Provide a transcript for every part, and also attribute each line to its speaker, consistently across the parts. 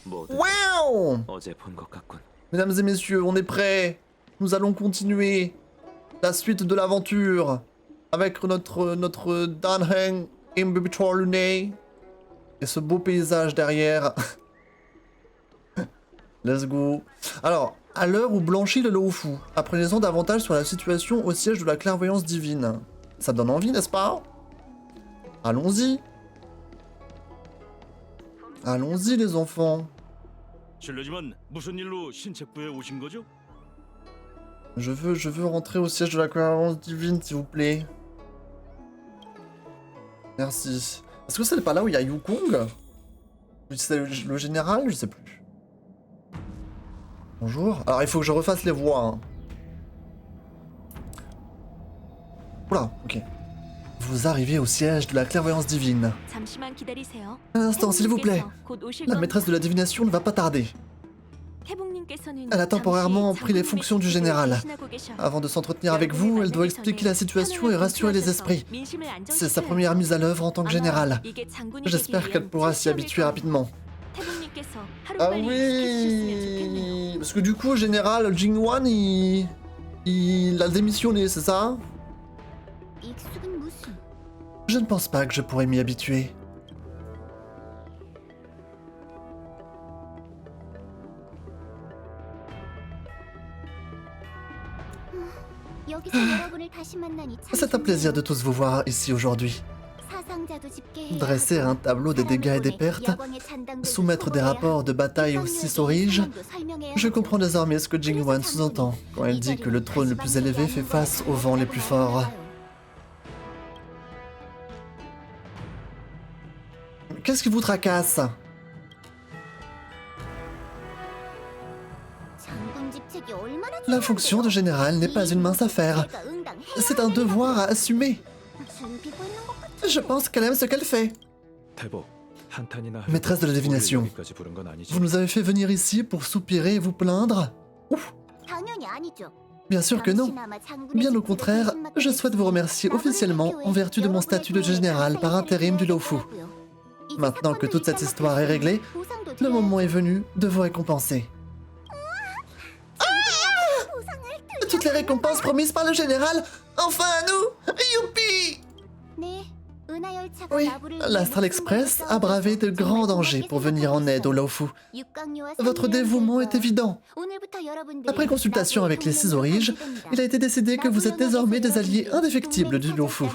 Speaker 1: Wow! Mesdames et messieurs, on est prêts. Nous allons continuer la suite de l'aventure avec notre Danheng Imbibitor Luné et ce beau paysage derrière. Let's go. Alors, à l'heure où blanchit le Laofu, apprenez-en davantage sur la situation au siège de la clairvoyance divine. Ça donne envie, n'est-ce pas? Allons-y. Allons-y, les enfants. Je veux rentrer au siège de la clairvoyance divine, s'il vous plaît. Merci. Est-ce que c'est pas là où il y a Yukong? C'est le général? Je sais plus. Bonjour. Alors, il faut que je refasse les voix. Hein. Oula, ok. Vous arrivez au siège de la clairvoyance divine. Un instant, s'il vous plaît. La maîtresse de la divination ne va pas tarder. Elle a temporairement pris les fonctions du général. Avant de s'entretenir avec vous, elle doit expliquer la situation et rassurer les esprits. C'est sa première mise à l'œuvre en tant que général. J'espère qu'elle pourra s'y habituer rapidement. Ah oui! Parce que du coup, général Jingwan, il a démissionné, c'est ça? Je ne pense pas que je pourrais m'y habituer. C'est un plaisir de tous vous voir ici aujourd'hui. Dresser un tableau des dégâts et des pertes, soumettre des rapports de bataille aux 6 origes, je comprends désormais ce que Jingwan sous-entend quand elle dit que le trône le plus élevé fait face aux vents les plus forts. Qu'est-ce qui vous tracasse? La fonction de général n'est pas une mince affaire. C'est un devoir à assumer. Je pense qu'elle aime ce qu'elle fait. Maîtresse de la divination, vous nous avez fait venir ici pour soupirer et vous plaindre? Ouf. Bien sûr que non. Bien au contraire, je souhaite vous remercier officiellement en vertu de mon statut de général par intérim du Laofu. Maintenant que toute cette histoire est réglée, le moment est venu de vous récompenser. Toutes les récompenses promises par le général, enfin à nous! Youpi! Oui, l'Astral Express a bravé de grands dangers pour venir en aide au Laofu. Votre dévouement est évident. Après consultation avec les 6 origes, il a été décidé que vous êtes désormais des alliés indéfectibles du Laofu.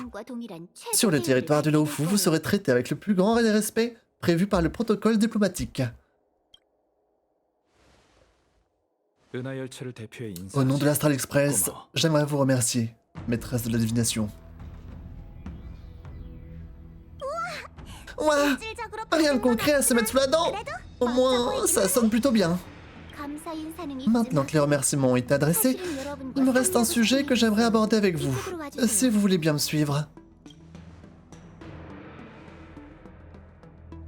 Speaker 1: Sur le territoire du Laofu, vous serez traités avec le plus grand respect prévu par le protocole diplomatique. Au nom de l'Astral Express, j'aimerais vous remercier, maîtresse de la divination. Ouah, rien de concret à se mettre sous la dent. Au moins, ça sonne plutôt bien. Maintenant que les remerciements ont été adressés, il me reste un sujet que j'aimerais aborder avec vous, si vous voulez bien me suivre.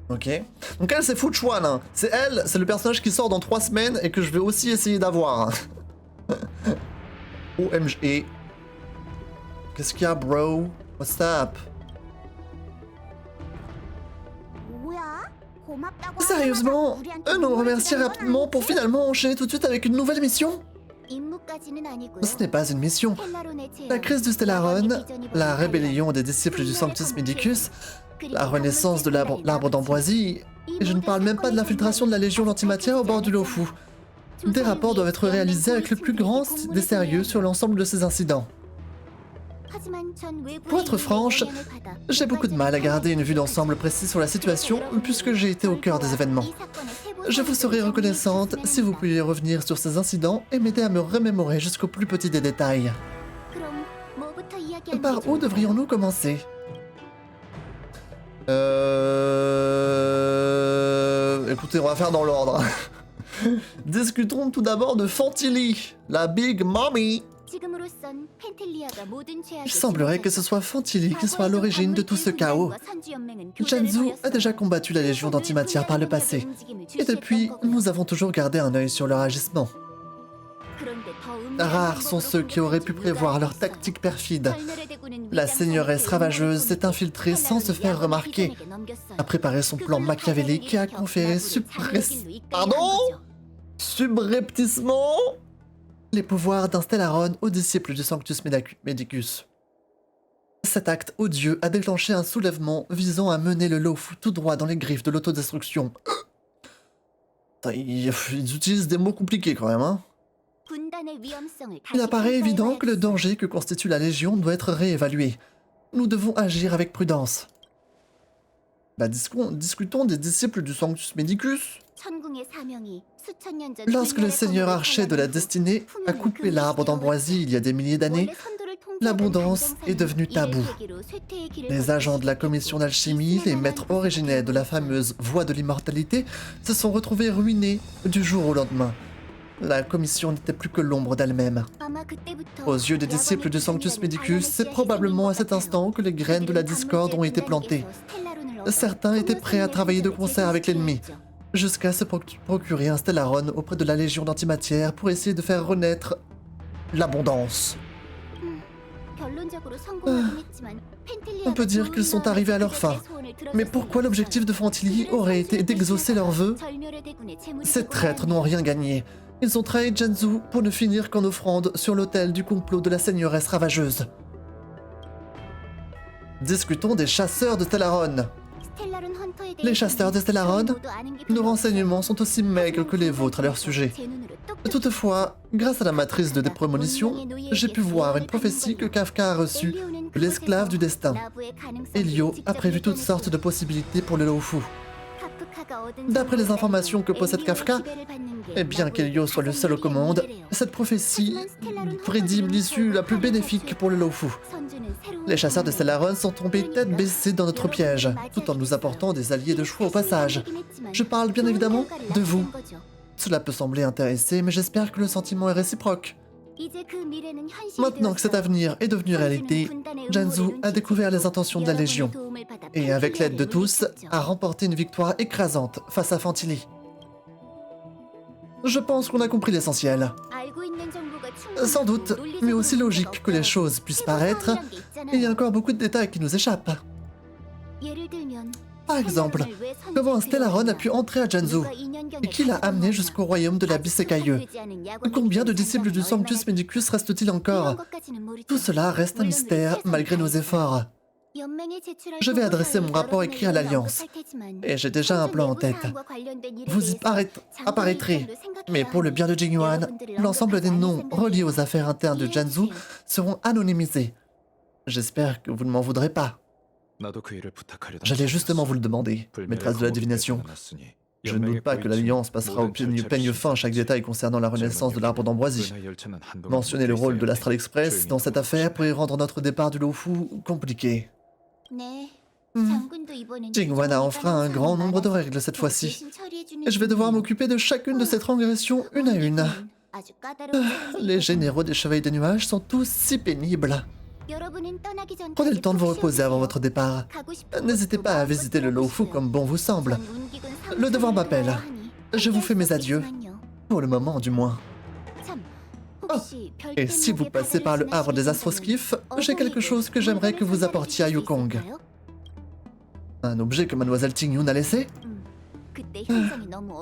Speaker 1: Ok. Donc elle, c'est Fuchuan. Hein. C'est elle, c'est le personnage qui sort dans 3 semaines et que je vais aussi essayer d'avoir. OMG. Qu'est-ce qu'il y a, bro? What's up? Sérieusement, nous remercier rapidement pour finalement enchaîner tout de suite avec une nouvelle mission? Ce n'est pas une mission. La crise du Stellaron, la rébellion des disciples du Sanctus Medicus, la renaissance de l'arbre d'ambroisie, et je ne parle même pas de l'infiltration de la Légion d'antimatière au bord du Laofu. Des rapports doivent être réalisés avec le plus grand des sérieux sur l'ensemble de ces incidents. Pour être franche, j'ai beaucoup de mal à garder une vue d'ensemble précise sur la situation puisque j'ai été au cœur des événements. Je vous serais reconnaissante si vous pouviez revenir sur ces incidents et m'aider à me remémorer jusqu'au plus petit des détails. Par où devrions-nous commencer? Écoutez, on va faire dans l'ordre. Discutons tout d'abord de Fantilli, la Big Mommy. Il semblerait que ce soit Fantilli qui soit à l'origine de tout ce chaos. Janzu a déjà combattu la Légion d'antimatière par le passé, et depuis, nous avons toujours gardé un œil sur leur agissement. Rares sont ceux qui auraient pu prévoir leur tactique perfide. La seigneuresse ravageuse s'est infiltrée sans se faire remarquer, a préparé son plan machiavélique et a conféré subrepticement les pouvoirs d'un Stellaron aux disciples du Sanctus Medicus. Cet acte odieux a déclenché un soulèvement visant à mener le Lawfu tout droit dans les griffes de l'autodestruction. Ils utilisent des mots compliqués quand même, hein. Il apparaît évident que le danger que constitue la Légion doit être réévalué. Nous devons agir avec prudence. Discutons des disciples du Sanctus Medicus. Lorsque le Seigneur Archer de la Destinée a coupé l'arbre d'ambroisie il y a des milliers d'années, l'abondance est devenue tabou. Les agents de la commission d'alchimie, les maîtres originels de la fameuse voie de l'immortalité, se sont retrouvés ruinés du jour au lendemain. La commission n'était plus que l'ombre d'elle-même. Aux yeux des disciples du Sanctus Medicus, c'est probablement à cet instant que les graines de la discorde ont été plantées. Certains étaient prêts à travailler de concert avec l'ennemi, jusqu'à se procurer un Stellaron auprès de la Légion d'antimatière pour essayer de faire renaître l'abondance. On peut dire qu'ils sont arrivés à leur fin. Mais pourquoi l'objectif de Fantilli aurait été d'exaucer leurs vœux? Ces traîtres n'ont rien gagné. Ils ont trahi Janzu pour ne finir qu'en offrande sur l'autel du complot de la seigneuresse ravageuse. Discutons des chasseurs de Stellaron. Les chasseurs de Stellaron, nos renseignements sont aussi maigres que les vôtres à leur sujet. Toutefois, grâce à la matrice de prémonition, j'ai pu voir une prophétie que Kafka a reçue de l'esclave du destin. Elio a prévu toutes sortes de possibilités pour le Lawfu. D'après les informations que possède Kafka, et bien qu'Elio soit le seul aux commandes, cette prophétie prédit l'issue la plus bénéfique pour le Lawfu. Les chasseurs de Stellaron sont tombés tête baissée dans notre piège, tout en nous apportant des alliés de choix au passage. Je parle bien évidemment de vous. Cela peut sembler intéressé, mais j'espère que le sentiment est réciproque. Maintenant que cet avenir est devenu réalité, Janzu a découvert les intentions de la Légion, et avec l'aide de tous, a remporté une victoire écrasante face à Fantilli. Je pense qu'on a compris l'essentiel. Sans doute, mais aussi logique que les choses puissent paraître, il y a encore beaucoup de détails qui nous échappent. Par exemple, comment un Stellaron a pu entrer à Janzu et qui l'a amené jusqu'au royaume de l'Abysse écailleux? Combien de disciples du Sanctus Medicus restent-ils encore? Tout cela reste un mystère malgré nos efforts. Je vais adresser mon rapport écrit à l'Alliance, et j'ai déjà un plan en tête. Vous y apparaîtrez, mais pour le bien de Jingyuan, l'ensemble des noms reliés aux affaires internes de Janzu seront anonymisés. J'espère que vous ne m'en voudrez pas. J'allais justement vous le demander, maîtresse de la divination. Je ne doute pas que l'Alliance passera au peigne fin chaque détail concernant la renaissance de l'arbre d'ambroisie. Mentionner le rôle de l'Astral Express dans cette affaire pourrait rendre notre départ du Lawfu compliqué. Jingyuan a enfreint un grand nombre de règles cette fois-ci, et je vais devoir m'occuper de chacune de ces transgressions une à une. Les généraux des Chevaliers des Nuages sont tous si pénibles. Prenez le temps de vous reposer avant votre départ. N'hésitez pas à visiter le Lawfu comme bon vous semble. Le devoir m'appelle. Je vous fais mes adieux. Pour le moment, du moins. Oh. Et si vous passez par le havre des Astroskiffs, j'ai quelque chose que j'aimerais que vous apportiez à Yukong. Un objet que Mademoiselle Tingyun a laissé?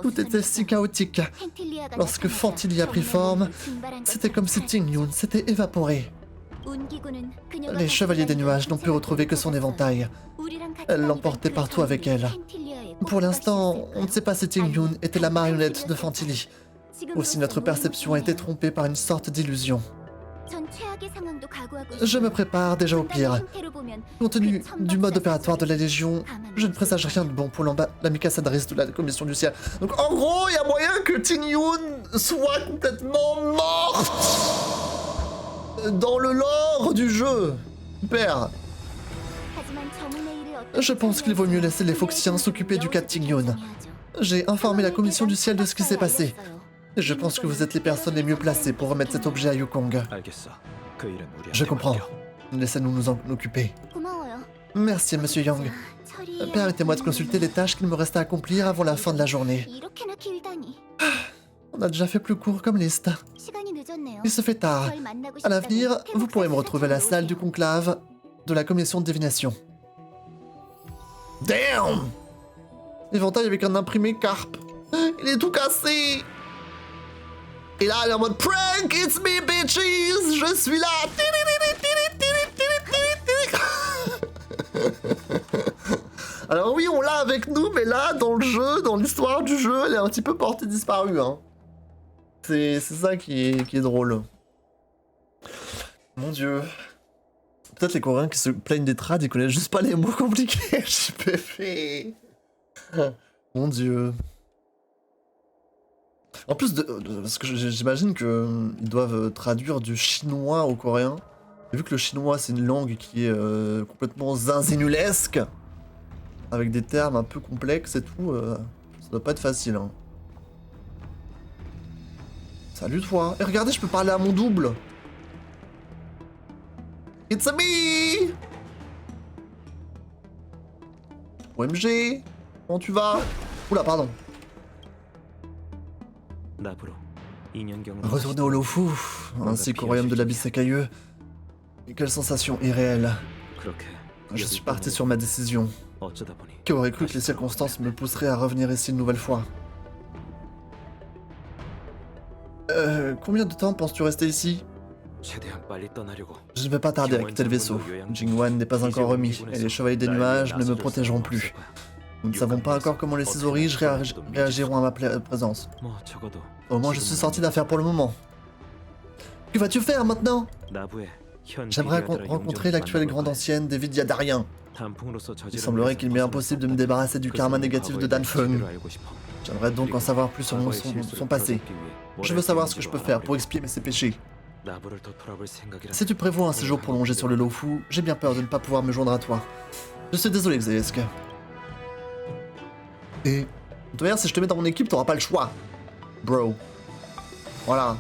Speaker 1: Tout était si chaotique. Lorsque Fantilli a pris forme, c'était comme si Tingyun s'était évaporé. Les Chevaliers des Nuages n'ont pu retrouver que son éventail. Elle l'emportait partout avec elle. Pour l'instant, on ne sait pas si Tingyun était la marionnette de Fantilli, ou si notre perception a été trompée par une sorte d'illusion. Je me prépare déjà au pire. Compte tenu du mode opératoire de la Légion, je ne présage rien de bon pour l'ambassadrice de la Commission du Ciel. Donc en gros, il y a moyen que Tingyun soit complètement morte dans le lore du jeu. Super. Je pense qu'il vaut mieux laisser les Foxiens s'occuper du cas de Tingyun. J'ai informé la Commission du Ciel de ce qui s'est passé. Et je pense que vous êtes les personnes les mieux placées pour remettre cet objet à Yukong. Je comprends. Laissez-nous nous en occuper. Merci, Monsieur Yang. Permettez-moi de consulter les tâches qu'il me reste à accomplir avant la fin de la journée. On a déjà fait plus court comme liste. Il se fait tard. À l'avenir, vous pourrez me retrouver à la salle du conclave de la commission de divination. Damn! Éventail avec un imprimé carpe. Il est tout cassé! Et là, elle est en mode prank, it's me bitches! Je suis là! Alors oui, on l'a avec nous, mais là, dans le jeu, dans l'histoire du jeu, elle est un petit peu portée disparue, hein. C'est ça qui est drôle. Mon dieu. Peut-être les Coréens qui se plaignent des trades, ils connaissent juste pas les mots compliqués, JPP. Mon dieu. En plus, parce que j'imagine qu'ils doivent traduire du chinois au coréen. Et vu que le chinois, c'est une langue qui est complètement zinzinulesque, avec des termes un peu complexes et tout, ça doit pas être facile. Hein. Salut toi. Et regardez, je peux parler à mon double. It's a me! OMG! Comment tu vas? Oula, pardon. Retourner au Lofu, ainsi qu'au royaume de l'abysse écailleux. Quelle sensation irréelle. Je suis parti sur ma décision. Qui aurait cru que les circonstances me pousseraient à revenir ici une nouvelle fois? Combien de temps penses-tu rester ici? Je ne vais pas tarder à quitter le vaisseau. Jingwan n'est pas encore remis, et les chevaliers des nuages ne me protégeront plus. Nous ne savons pas encore comment les ciseaux riches réagiront à ma présence. Au moins je suis sorti d'affaire pour le moment. Que vas-tu faire maintenant? J'aimerais rencontrer l'actuelle grande ancienne des Vidyadariens. Il semblerait qu'il m'est impossible de me débarrasser du karma négatif de Danfeng. J'aimerais donc en savoir plus sur son passé. Je veux savoir ce que je peux faire pour expier ses péchés. Si tu prévois un séjour prolongé sur le Lofu, j'ai bien peur de ne pas pouvoir me joindre à toi. Je suis désolé, Xaesk. Et... de toute manière, si je te mets dans mon équipe, t'auras pas le choix. Bro. Voilà.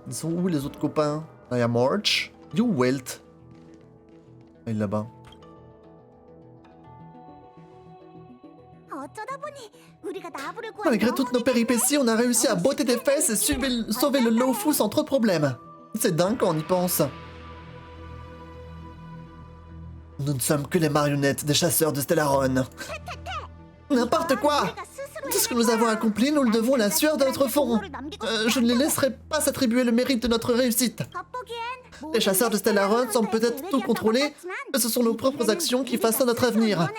Speaker 1: Ils sont où les autres copains? Là, il y a March. You Welt. Il est là-bas. Malgré toutes nos péripéties, on a réussi à botter des fesses et sauver le Lofu sans trop de problèmes. C'est dingue quand on y pense. Nous ne sommes que les marionnettes des chasseurs de Stellaron. N'importe quoi! Tout ce que nous avons accompli, nous le devons à la sueur de notre front. Je ne les laisserai pas s'attribuer le mérite de notre réussite. Les chasseurs de Stellaron semblent peut-être tout contrôler, mais ce sont nos propres actions qui façonnent notre avenir.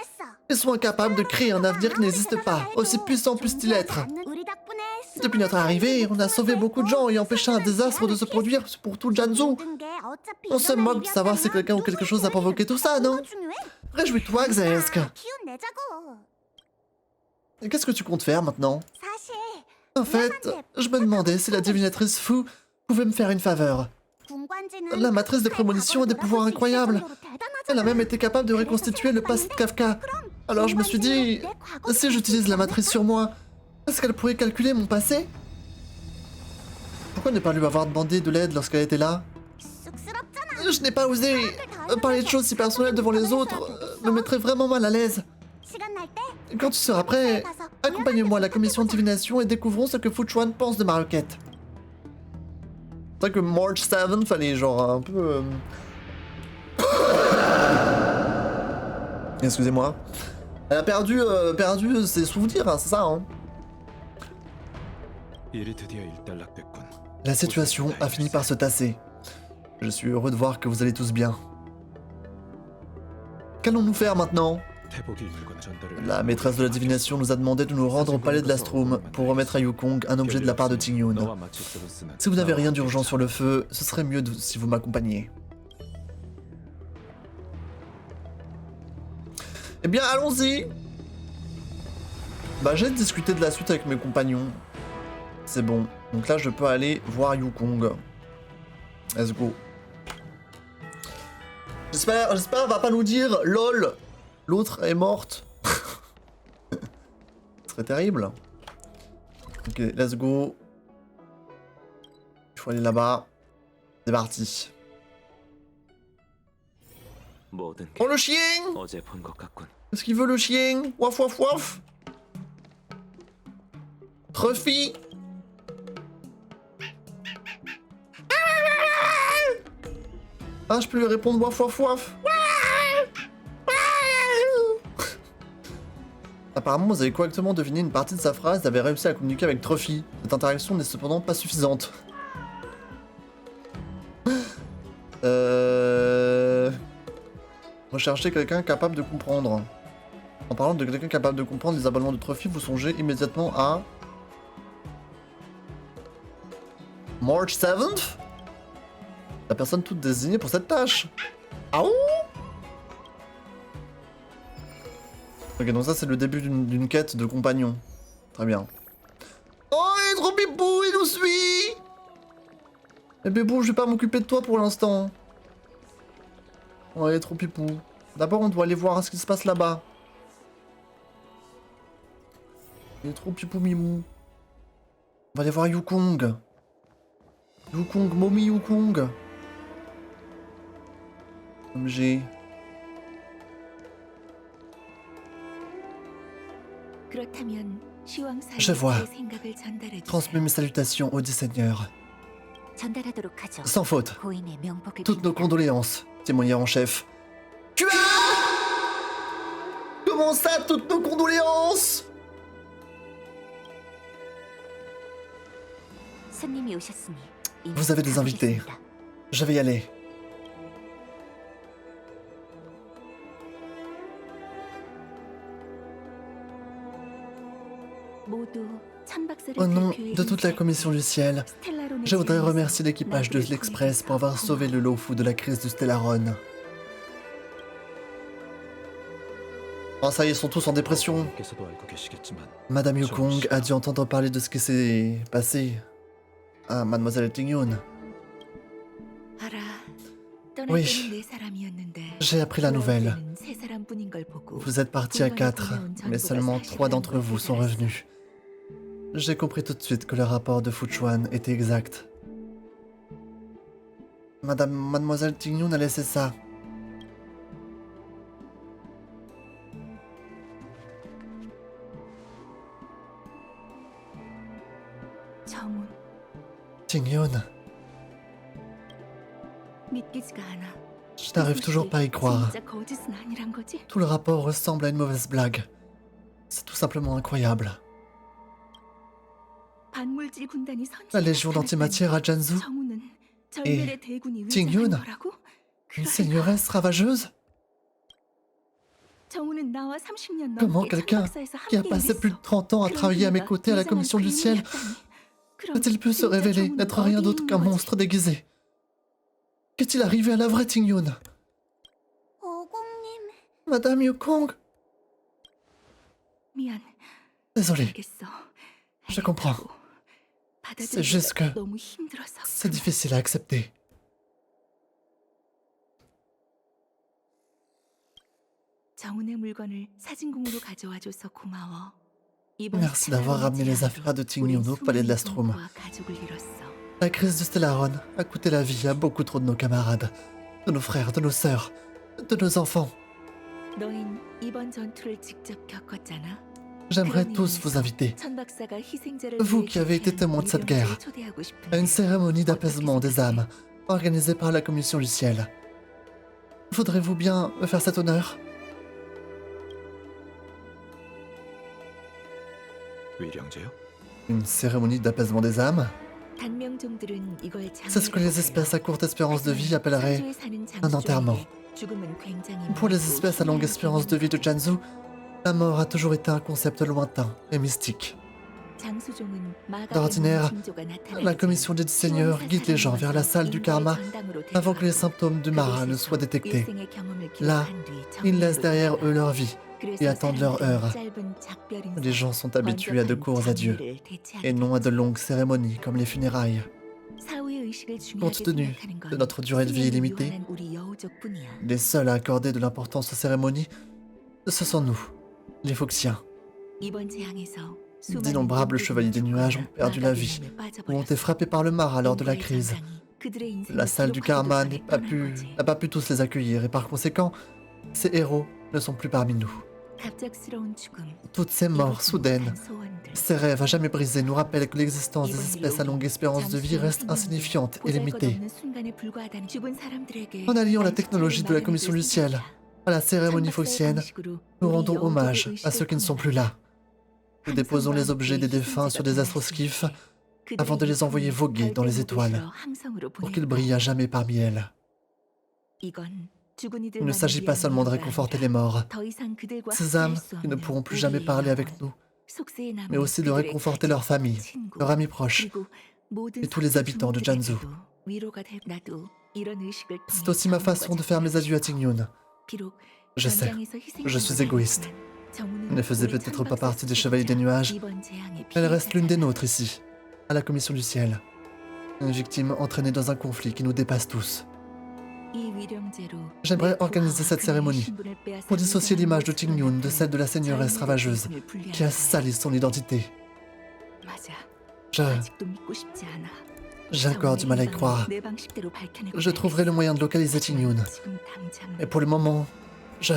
Speaker 1: Ils sont incapables de créer un avenir qui n'existe pas, aussi puissant puisse-t-il être. Depuis notre arrivée, on a sauvé beaucoup de gens et empêché un désastre de se produire pour tout Jiangsu. On se moque de savoir si quelqu'un ou quelque chose a provoqué tout ça, non? Réjouis-toi, Xaesk. Et qu'est-ce que tu comptes faire maintenant? En fait, je me demandais si la divinatrice Fu pouvait me faire une faveur. La matrice de prémonition a des pouvoirs incroyables. Elle a même été capable de reconstituer le passé de Kafka. Alors je me suis dit, si j'utilise la matrice sur moi, est-ce qu'elle pourrait calculer mon passé? Pourquoi ne pas lui avoir demandé de l'aide lorsqu'elle était là? Je n'ai pas osé. Parler de choses si personnelles devant les autres me mettrait vraiment mal à l'aise. Quand tu seras prêt, accompagne-moi à la commission de divination et découvrons ce que Fu Chuan pense de ma requête. C'est vrai que March 7 fallait genre un peu... Excusez-moi. Elle a perdu ses souvenirs, hein, c'est ça, hein. La situation a fini par se tasser. Je suis heureux de voir que vous allez tous bien. Qu'allons-nous faire maintenant? La maîtresse de la divination nous a demandé de nous rendre au palais de l'Astrum pour remettre à Yukong un objet de la part de Ting-Yun. Si vous n'avez rien d'urgent sur le feu, ce serait mieux si vous m'accompagniez. Eh bien, allons-y. Bah, j'ai discuté de la suite avec mes compagnons. C'est bon. Donc là, je peux aller voir Yukong. Let's go. J'espère, elle va pas nous dire LOL. L'autre est morte. Ce serait terrible. Ok, let's go. Il faut aller là-bas. C'est parti. Oh le chien! Qu'est-ce qu'il veut le chien? Waf waf waf! Trophy. Ah, je peux lui répondre waf waf waf. Apparemment, vous avez correctement deviné une partie de sa phrase et avez réussi à communiquer avec Trophy. Cette interaction n'est cependant pas suffisante. Recherchez quelqu'un capable de comprendre. En parlant de quelqu'un capable de comprendre les abonnements de Trophy, vous songez immédiatement à... March 7th? La personne toute désignée pour cette tâche. Ah ouh! Ok, donc ça c'est le début d'une quête de compagnon. Très bien. Oh, il est trop pipou, il nous suit! Eh bébou, je vais pas m'occuper de toi pour l'instant. Oh, il est trop pipou. D'abord, on doit aller voir ce qui se passe là-bas. Il est trop pipou mimou. On va aller voir Yukong. Yukong, Mommy Yukong. MG. Je vois. Transmets mes salutations au dit Seigneur. Sans faute. Toutes nos condoléances, témoigneur en chef. Tu as... Comment ça, toutes nos condoléances? Vous avez des invités. Je vais y aller. Au nom de toute la commission du ciel, je voudrais remercier l'équipage de l'Express pour avoir sauvé le Lofu de la crise du Stellaron. Oh ça y est, ils sont tous en dépression. Madame Yukong a dû entendre parler de ce qui s'est passé à Mademoiselle Ting-Yun. Oui, j'ai appris la nouvelle. Vous êtes partis à 4, mais seulement 3 d'entre vous sont revenus. J'ai compris tout de suite que le rapport de Fuchuan était exact. Mademoiselle Ting-Yun a laissé ça. Ting-Yun. Je n'arrive toujours pas à y croire. Tout le rapport ressemble à une mauvaise blague. C'est tout simplement incroyable. La Légion d'antimatière à Janzu et Ting-Yun, une seigneuresse ravageuse? Comment quelqu'un qui a passé plus de 30 ans à travailler à mes côtés à la Commission du Ciel a-t-il pu se révéler n'être rien d'autre qu'un monstre déguisé? Qu'est-il arrivé à la vraie Ting-Yun? Madame Yukong? Désolé. Je comprends. C'est juste que c'est difficile à accepter. Merci d'avoir ramené les affaires de Ting-Yun au palais de l'Astrum. La crise du Stellaron a coûté la vie à beaucoup trop de nos camarades, de nos frères, de nos sœurs, de nos enfants. J'aimerais tous vous inviter, vous qui avez été témoins de cette guerre, à une cérémonie d'apaisement des âmes organisée par la Commission du Ciel. Voudrez-vous bien me faire cet honneur? Une cérémonie d'apaisement des âmes? C'est ce que les espèces à courte espérance de vie appelleraient un enterrement. Pour les espèces à longue espérance de vie de Janzu, la mort a toujours été un concept lointain et mystique. D'ordinaire, la commission des seigneurs guide les gens vers la salle du karma avant que les symptômes du Mara ne soient détectés. Là, ils laissent derrière eux leur vie et attendent leur heure. Les gens sont habitués à de courts adieux et non à de longues cérémonies comme les funérailles. Compte tenu de notre durée de vie illimitée, les seuls à accorder de l'importance aux cérémonies, ce sont nous, les Fuxiens. D'innombrables chevaliers des nuages ont perdu la vie ou ont été frappés par le Mara lors de la crise. La salle du karma n'a pas pu tous les accueillir et par conséquent, ces héros ne sont plus parmi nous. Toutes ces morts soudaines Ces rêves à jamais brisés nous rappellent que l'existence des espèces à longue espérance de vie reste insignifiante et limitée. En alliant la technologie de la Commission du Ciel à la cérémonie foxienne, nous rendons hommage à ceux qui ne sont plus là. Nous déposons les objets des défunts sur des astroskiffs avant de les envoyer voguer dans les étoiles pour qu'ils brillent à jamais parmi elles. Il ne s'agit pas seulement de réconforter les morts, ces âmes qui ne pourront plus jamais parler avec nous, mais aussi de réconforter leurs familles, leurs amis proches et tous les habitants de Jiangsu. C'est aussi ma façon de faire mes adieux à Ting-Yun. Je sais, je suis égoïste. Elle ne faisait peut-être pas partie des Chevaliers des Nuages. Elle reste l'une des nôtres ici, à la Commission du Ciel. Une victime entraînée dans un conflit qui nous dépasse tous. J'aimerais organiser cette cérémonie pour dissocier l'image de Ting-Yun de celle de la seigneuresse ravageuse qui a sali son identité. J'ai encore du mal à y croire. Je trouverai le moyen de localiser Ting-Yun. Et pour le moment, c'est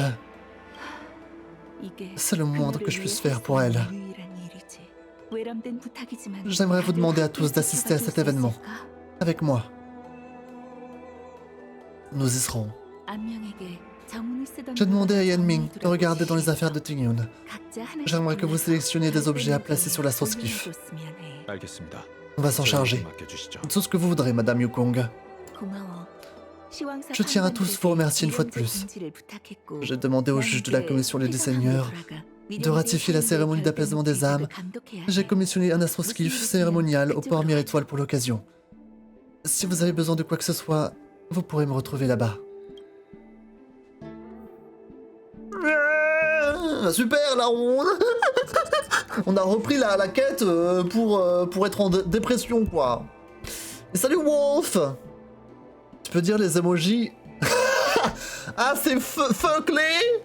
Speaker 1: le moindre que je puisse faire pour elle. J'aimerais vous demander à tous d'assister à cet événement, avec moi. Nous y serons. J'ai demandé à Yanming de regarder dans les affaires de Ting-Yun. J'aimerais que vous sélectionniez des objets à placer sur l'astroskiff. On va s'en charger. Tout ce que vous voudrez, Madame Yukong. Je tiens à tous vous remercier une fois de plus. J'ai demandé au juge de la commission des seigneurs de ratifier la cérémonie d'apaisement des âmes. J'ai commissionné un astroskiff cérémonial au port Mirétoile pour l'occasion. Si vous avez besoin de quoi que ce soit, vous pourrez me retrouver là-bas. Super, là on a repris la quête pour être en dépression, quoi. Et salut Wolf. Tu peux dire les emojis. Ah, c'est Fuckley.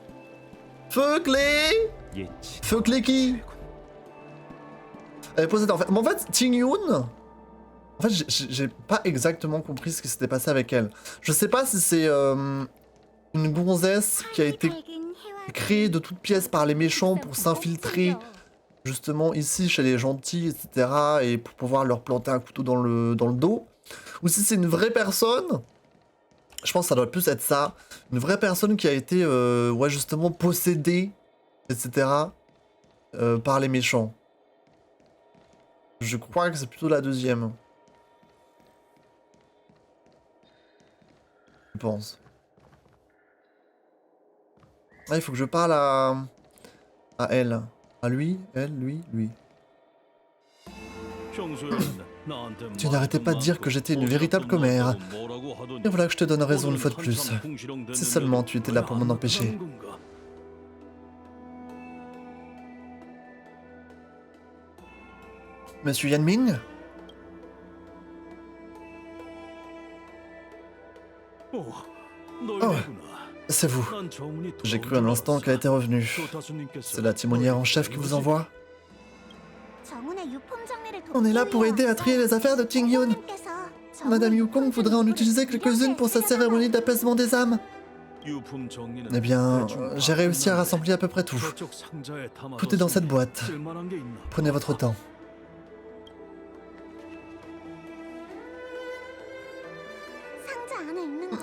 Speaker 1: Fuckley qui Elle est posée en fait. Mais en fait, Ting-Yun, en fait, j'ai pas exactement compris ce qui s'était passé avec elle. Je sais pas si c'est une gonzesse qui a été créée de toutes pièces par les méchants pour s'infiltrer justement ici chez les gentils, etc. et pour pouvoir leur planter un couteau dans le dos. Ou si c'est une vraie personne. Je pense que ça doit plus être ça. Une vraie personne qui a été ouais, justement possédée, etc. Par les méchants. Je crois que c'est plutôt la deuxième. Je pense. Ah, il faut que je parle à elle. À lui, elle, lui. Tu n'arrêtais pas de dire que j'étais une véritable commère. Et voilà que je te donne raison une fois de plus. Si seulement tu étais là pour m'en empêcher. Monsieur Yanming ? Oh, c'est vous. J'ai cru un instant qu'elle était revenue. C'est la timonière en chef qui vous envoie ? On est là pour aider à trier les affaires de Ting-Yun. Madame Yukong voudrait en utiliser quelques-unes pour sa cérémonie d'apaisement des âmes. Eh bien, j'ai réussi à rassembler à peu près tout. Tout est dans cette boîte. Prenez votre temps.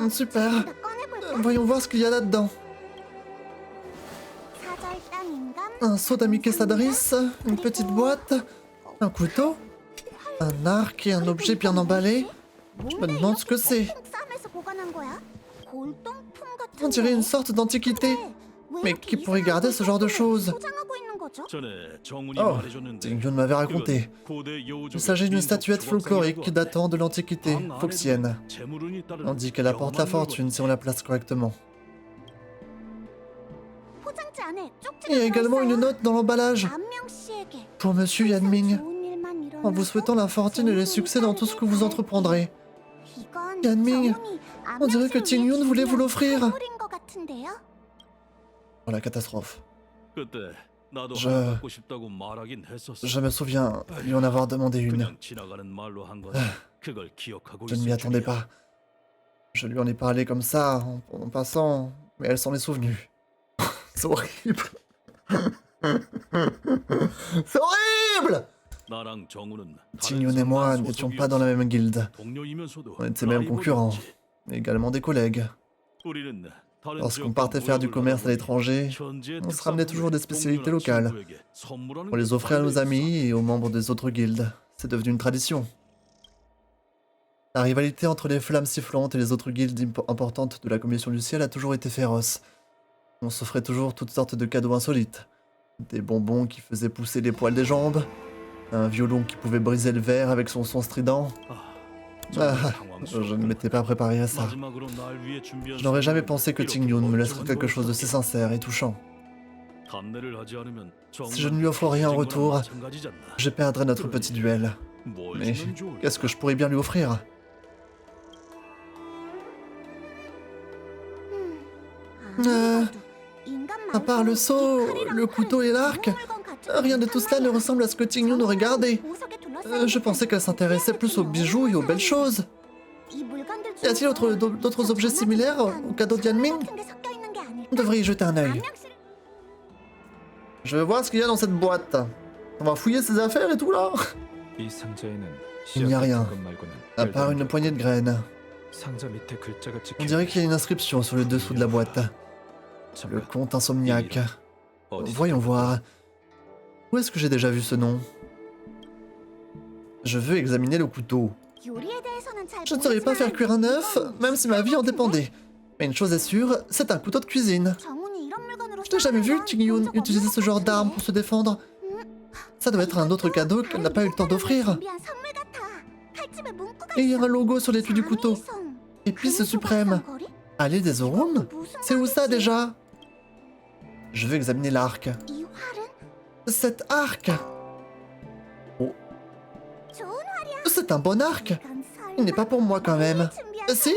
Speaker 1: Super. Voyons voir ce qu'il y a là-dedans. Un seau d'Amike Sadaris, une petite boîte, un couteau, un arc et un objet bien emballé. Je me demande ce que c'est. On dirait une sorte d'antiquité. Mais qui pourrait garder ce genre de choses? Oh, Ting-Yun m'avait raconté. Il s'agit d'une statuette folklorique datant de l'Antiquité foxienne. On dit qu'elle apporte la fortune si on la place correctement. Il y a également une note dans l'emballage. Pour Monsieur Yanming, en vous souhaitant la fortune et le succès dans tout ce que vous entreprendrez. Yanming, on dirait que Ting-Yun voulait vous l'offrir. Oh, la catastrophe. Je me souviens lui en avoir demandé une. Je ne m'y attendais pas. Je lui en ai parlé comme ça, en passant, mais elle s'en est souvenue. C'est horrible. C'est horrible. possible? Ting-Yoon et moi n'étions pas dans la même guilde. On était même concurrents, mais également des collègues. Lorsqu'on partait faire du commerce à l'étranger, on se ramenait toujours des spécialités locales. On les offrait à nos amis et aux membres des autres guildes. C'est devenu une tradition. La rivalité entre les Flammes Sifflantes et les autres guildes importantes de la Commission du Ciel a toujours été féroce. On s'offrait toujours toutes sortes de cadeaux insolites. Des bonbons qui faisaient pousser les poils des jambes, un violon qui pouvait briser le verre avec son son strident. Je ne m'étais pas préparé à ça. Je n'aurais jamais pensé que Ting-Yoon me laisserait quelque chose de si sincère et touchant. Si je ne lui offre rien en retour, je perdrai notre petit duel. Mais qu'est-ce que je pourrais bien lui offrir? À part le seau, le couteau et l'arc, rien de tout cela ne ressemble à ce que Ting-Yoon aurait gardé. Je pensais qu'elle s'intéressait plus aux bijoux et aux belles choses. Y a-t-il d'autres objets similaires au cadeau d'Yanming? On devrait y jeter un œil. Je vais voir ce qu'il y a dans cette boîte. On va fouiller ses affaires et tout là. Il n'y a rien, à part une poignée de graines. On dirait qu'il y a une inscription sur le dessous de la boîte. Le comte insomniaque. Voyons voir. Où est-ce que j'ai déjà vu ce nom? Je veux examiner le couteau. Je ne saurais pas faire cuire un œuf, même si ma vie en dépendait. Mais une chose est sûre, c'est un couteau de cuisine. Je n'ai jamais vu Ting-Yoon utiliser ce genre d'arme pour se défendre. Ça doit être un autre cadeau qu'elle n'a pas eu le temps d'offrir. Et il y a un logo sur l'étui du couteau. Épice suprême. Allée des Orun? C'est où ça déjà? Je veux examiner l'arc. Cet arc! Oh. C'est un bon arc! Il n'est pas pour moi quand même. Si?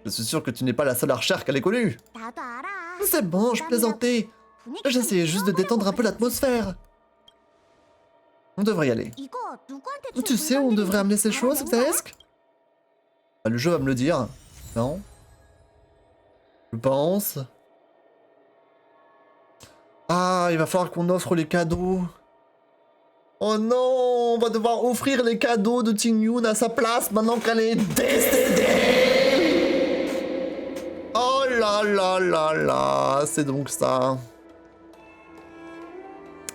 Speaker 1: Je suis sûr que tu n'es pas la seule archère qu'elle ait connue. C'est bon, je plaisantais. J'essayais juste de détendre un peu l'atmosphère. On devrait y aller. Tu sais où on devrait amener ces choses, Xaesk? Le jeu va me le dire. Non? Je pense. Ah, il va falloir qu'on offre les cadeaux. Oh non, on va devoir offrir les cadeaux de Ting-Yoon à sa place maintenant qu'elle est décédée. Oh là là là là, c'est donc ça.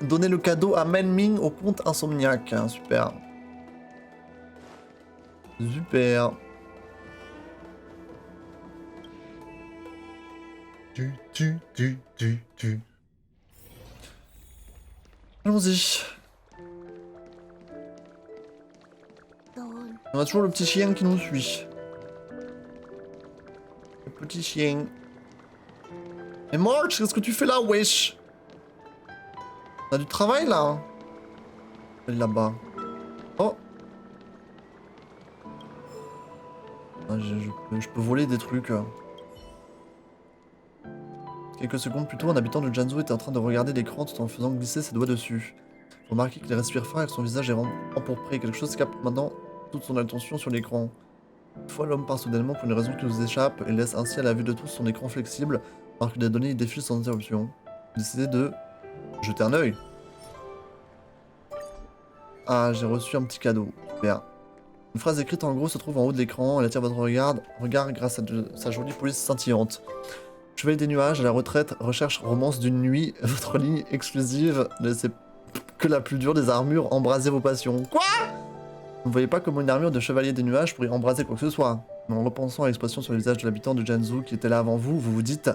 Speaker 1: Donner le cadeau à Menming au comte insomniaque. Super. Super. Allons-y. On a toujours le petit chien qui nous suit. Le petit chien. Et March, qu'est-ce que tu fais là, wesh? T'as du travail là? Là-bas. Oh. Ah, je peux voler des trucs. Quelques secondes plus tôt, un habitant de Janzhou était en train de regarder l'écran tout en faisant glisser ses doigts dessus. Remarquez qu'il respire fort et que son visage est empourpré. Quelque chose capte maintenant toute son attention sur l'écran. Une fois, l'homme part soudainement pour une raison qui nous échappe et laisse ainsi à la vue de tous son écran flexible, alors que les données y défilent sans interruption. Il décidait de jeter un œil. Ah, j'ai reçu un petit cadeau. Super. Une phrase écrite en gros se trouve en haut de l'écran. Elle attire votre regard grâce à sa jolie police scintillante. Chevalier des nuages, à la retraite, recherche romance d'une nuit. Votre ligne exclusive ne laissez que la plus dure des armures embraser vos passions. Quoi? Vous ne voyez pas comment une armure de chevalier des nuages pourrait embraser quoi que ce soit. Mais en repensant à l'expression sur le visage de l'habitant de Janzhou qui était là avant vous, vous vous dites...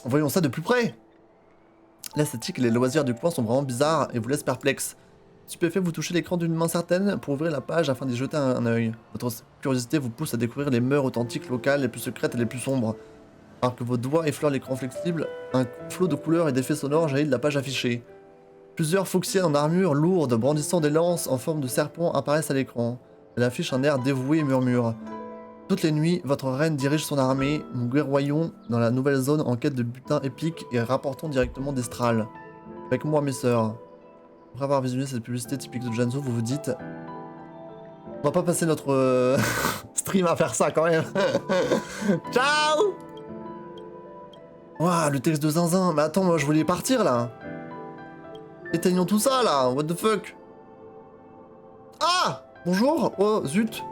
Speaker 1: Voyons ça de plus près. L'esthétique et les loisirs du coin sont vraiment bizarres et vous laissent perplexe. Stupéfait, vous touchez l'écran d'une main certaine pour ouvrir la page afin d'y jeter un œil. Votre curiosité vous pousse à découvrir les mœurs authentiques locales les plus secrètes et les plus sombres. Alors que vos doigts effleurent l'écran flexible, un flot de couleurs et d'effets sonores jaillit de la page affichée. Plusieurs Fuxiennes en armure lourde, brandissant des lances en forme de serpent apparaissent à l'écran. Elle affiche un air dévoué et murmure. Toutes les nuits, votre reine dirige son armée, nous guerroyons dans la nouvelle zone en quête de butin épique et rapportons directement d'Estral. Avec moi, mes sœurs. Après avoir visionné cette publicité typique de Janzhou, vous vous dites... On va pas passer notre stream à faire ça quand même. Ciao. Ouah, le texte de Zinzin. Mais attends, moi je voulais partir là. Éteignons tout ça là. What the fuck? Ah! Bonjour. Oh, zut.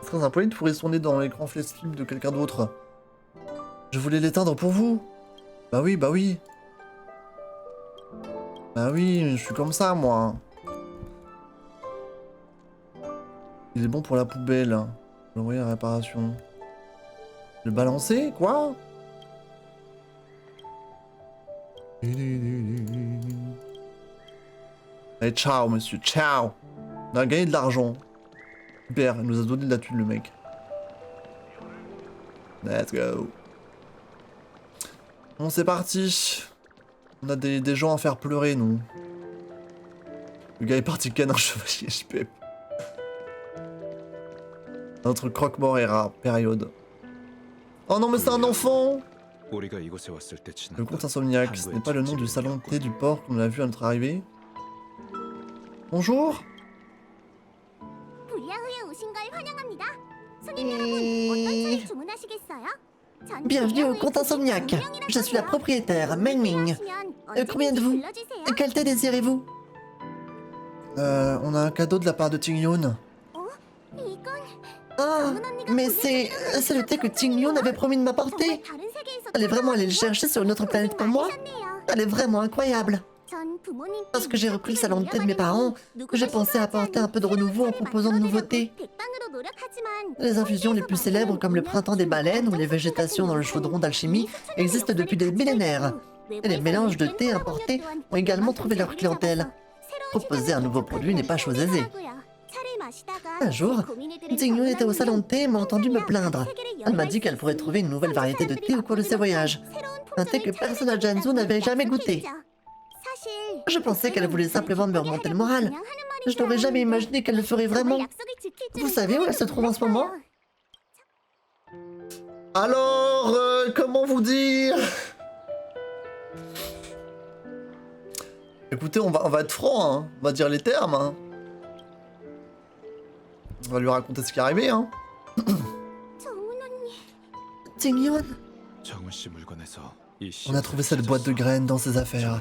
Speaker 1: C'est très impoli de fourrer son nez dans l'écran flexible de quelqu'un d'autre. Je voulais l'éteindre pour vous. Bah oui, bah oui. Bah oui, je suis comme ça, moi. Il est bon pour la poubelle. Je vais l'envoyer à réparation. Le balancer? Quoi? Allez, ciao, monsieur, ciao. On a gagné de l'argent. Super, il nous a donné de la thune, le mec. Let's go. Bon, c'est parti. On a des gens à faire pleurer, nous. Le gars est parti ken un chevalier, je peux. Notre croque-mort est rare, période. Oh non, mais c'est un enfant! Le comte insomniaque, ce n'est pas le nom du salon de thé du port qu'on a vu à notre arrivée. Bonjour!
Speaker 2: Bienvenue au compte insomniaque. Je suis la propriétaire, Meng Ming. Combien de vous? Quel thé désirez-vous?
Speaker 1: On a un cadeau de la part de Ting Yun.
Speaker 2: Ah, mais c'est le thé que Ting Yun avait promis de m'apporter. Elle est vraiment allée le chercher sur une autre planète pour moi. Elle est vraiment incroyable. Parce que j'ai repris le salon de thé de mes parents, j'ai pensé apporter un peu de renouveau en proposant de nouveautés. Les infusions les plus célèbres comme le printemps des baleines ou les végétations dans le chaudron d'alchimie existent depuis des millénaires. Et les mélanges de thé importés ont également trouvé leur clientèle. Proposer un nouveau produit n'est pas chose aisée. Un jour, Ting Yun était au salon de thé et m'a entendu me plaindre. Elle m'a dit qu'elle pourrait trouver une nouvelle variété de thé au cours de ses voyages. Un thé que personne à Jiangsu n'avait jamais goûté. Je pensais qu'elle voulait simplement me remonter le moral. Je n'aurais jamais imaginé qu'elle le ferait vraiment. Vous savez où elle se trouve en ce moment?
Speaker 1: Alors, comment vous dire? Écoutez, on va être franc, hein. On va dire les termes, hein. On va lui raconter ce qui est arrivé, hein.
Speaker 2: Ting Yun?
Speaker 1: On a trouvé cette boîte de graines dans ses affaires.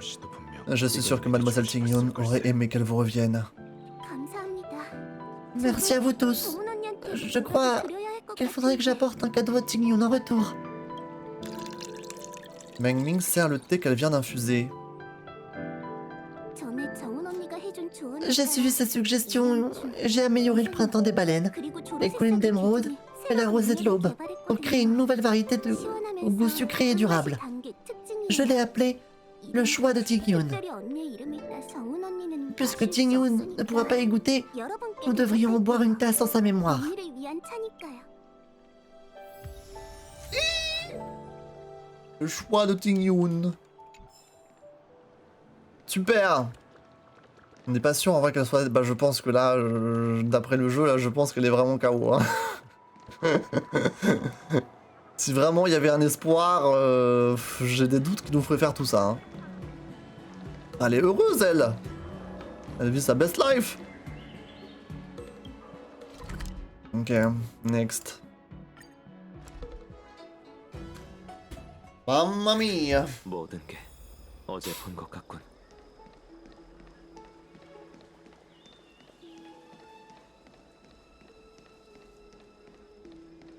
Speaker 1: Je suis sûr que Mademoiselle Ting Yun aurait aimé qu'elle vous revienne.
Speaker 2: Merci à vous tous. Je crois qu'il faudrait que j'apporte un cadeau à Ting Yun en retour.
Speaker 1: Meng Ming sert le thé qu'elle vient d'infuser.
Speaker 2: J'ai suivi ses suggestions. J'ai amélioré le printemps des baleines, les collines d'émeraude et la rosée de l'aube pour créer une nouvelle variété au goût sucré et durable. Je l'ai appelé le choix de Ting Yun. Puisque Ting Yun ne pourra pas y goûter, nous devrions en boire une tasse en sa mémoire.
Speaker 1: Le choix de Ting Yun. Super. On n'est pas sûr en vrai qu'elle soit... Bah je pense que là, d'après le jeu, là, je pense qu'elle est vraiment KO. Hein. Si vraiment il y avait un espoir, j'ai des doutes qu'il nous ferait faire tout ça. Hein. Elle est heureuse, elle. Elle vit sa best life. Ok, next. Mamma mia.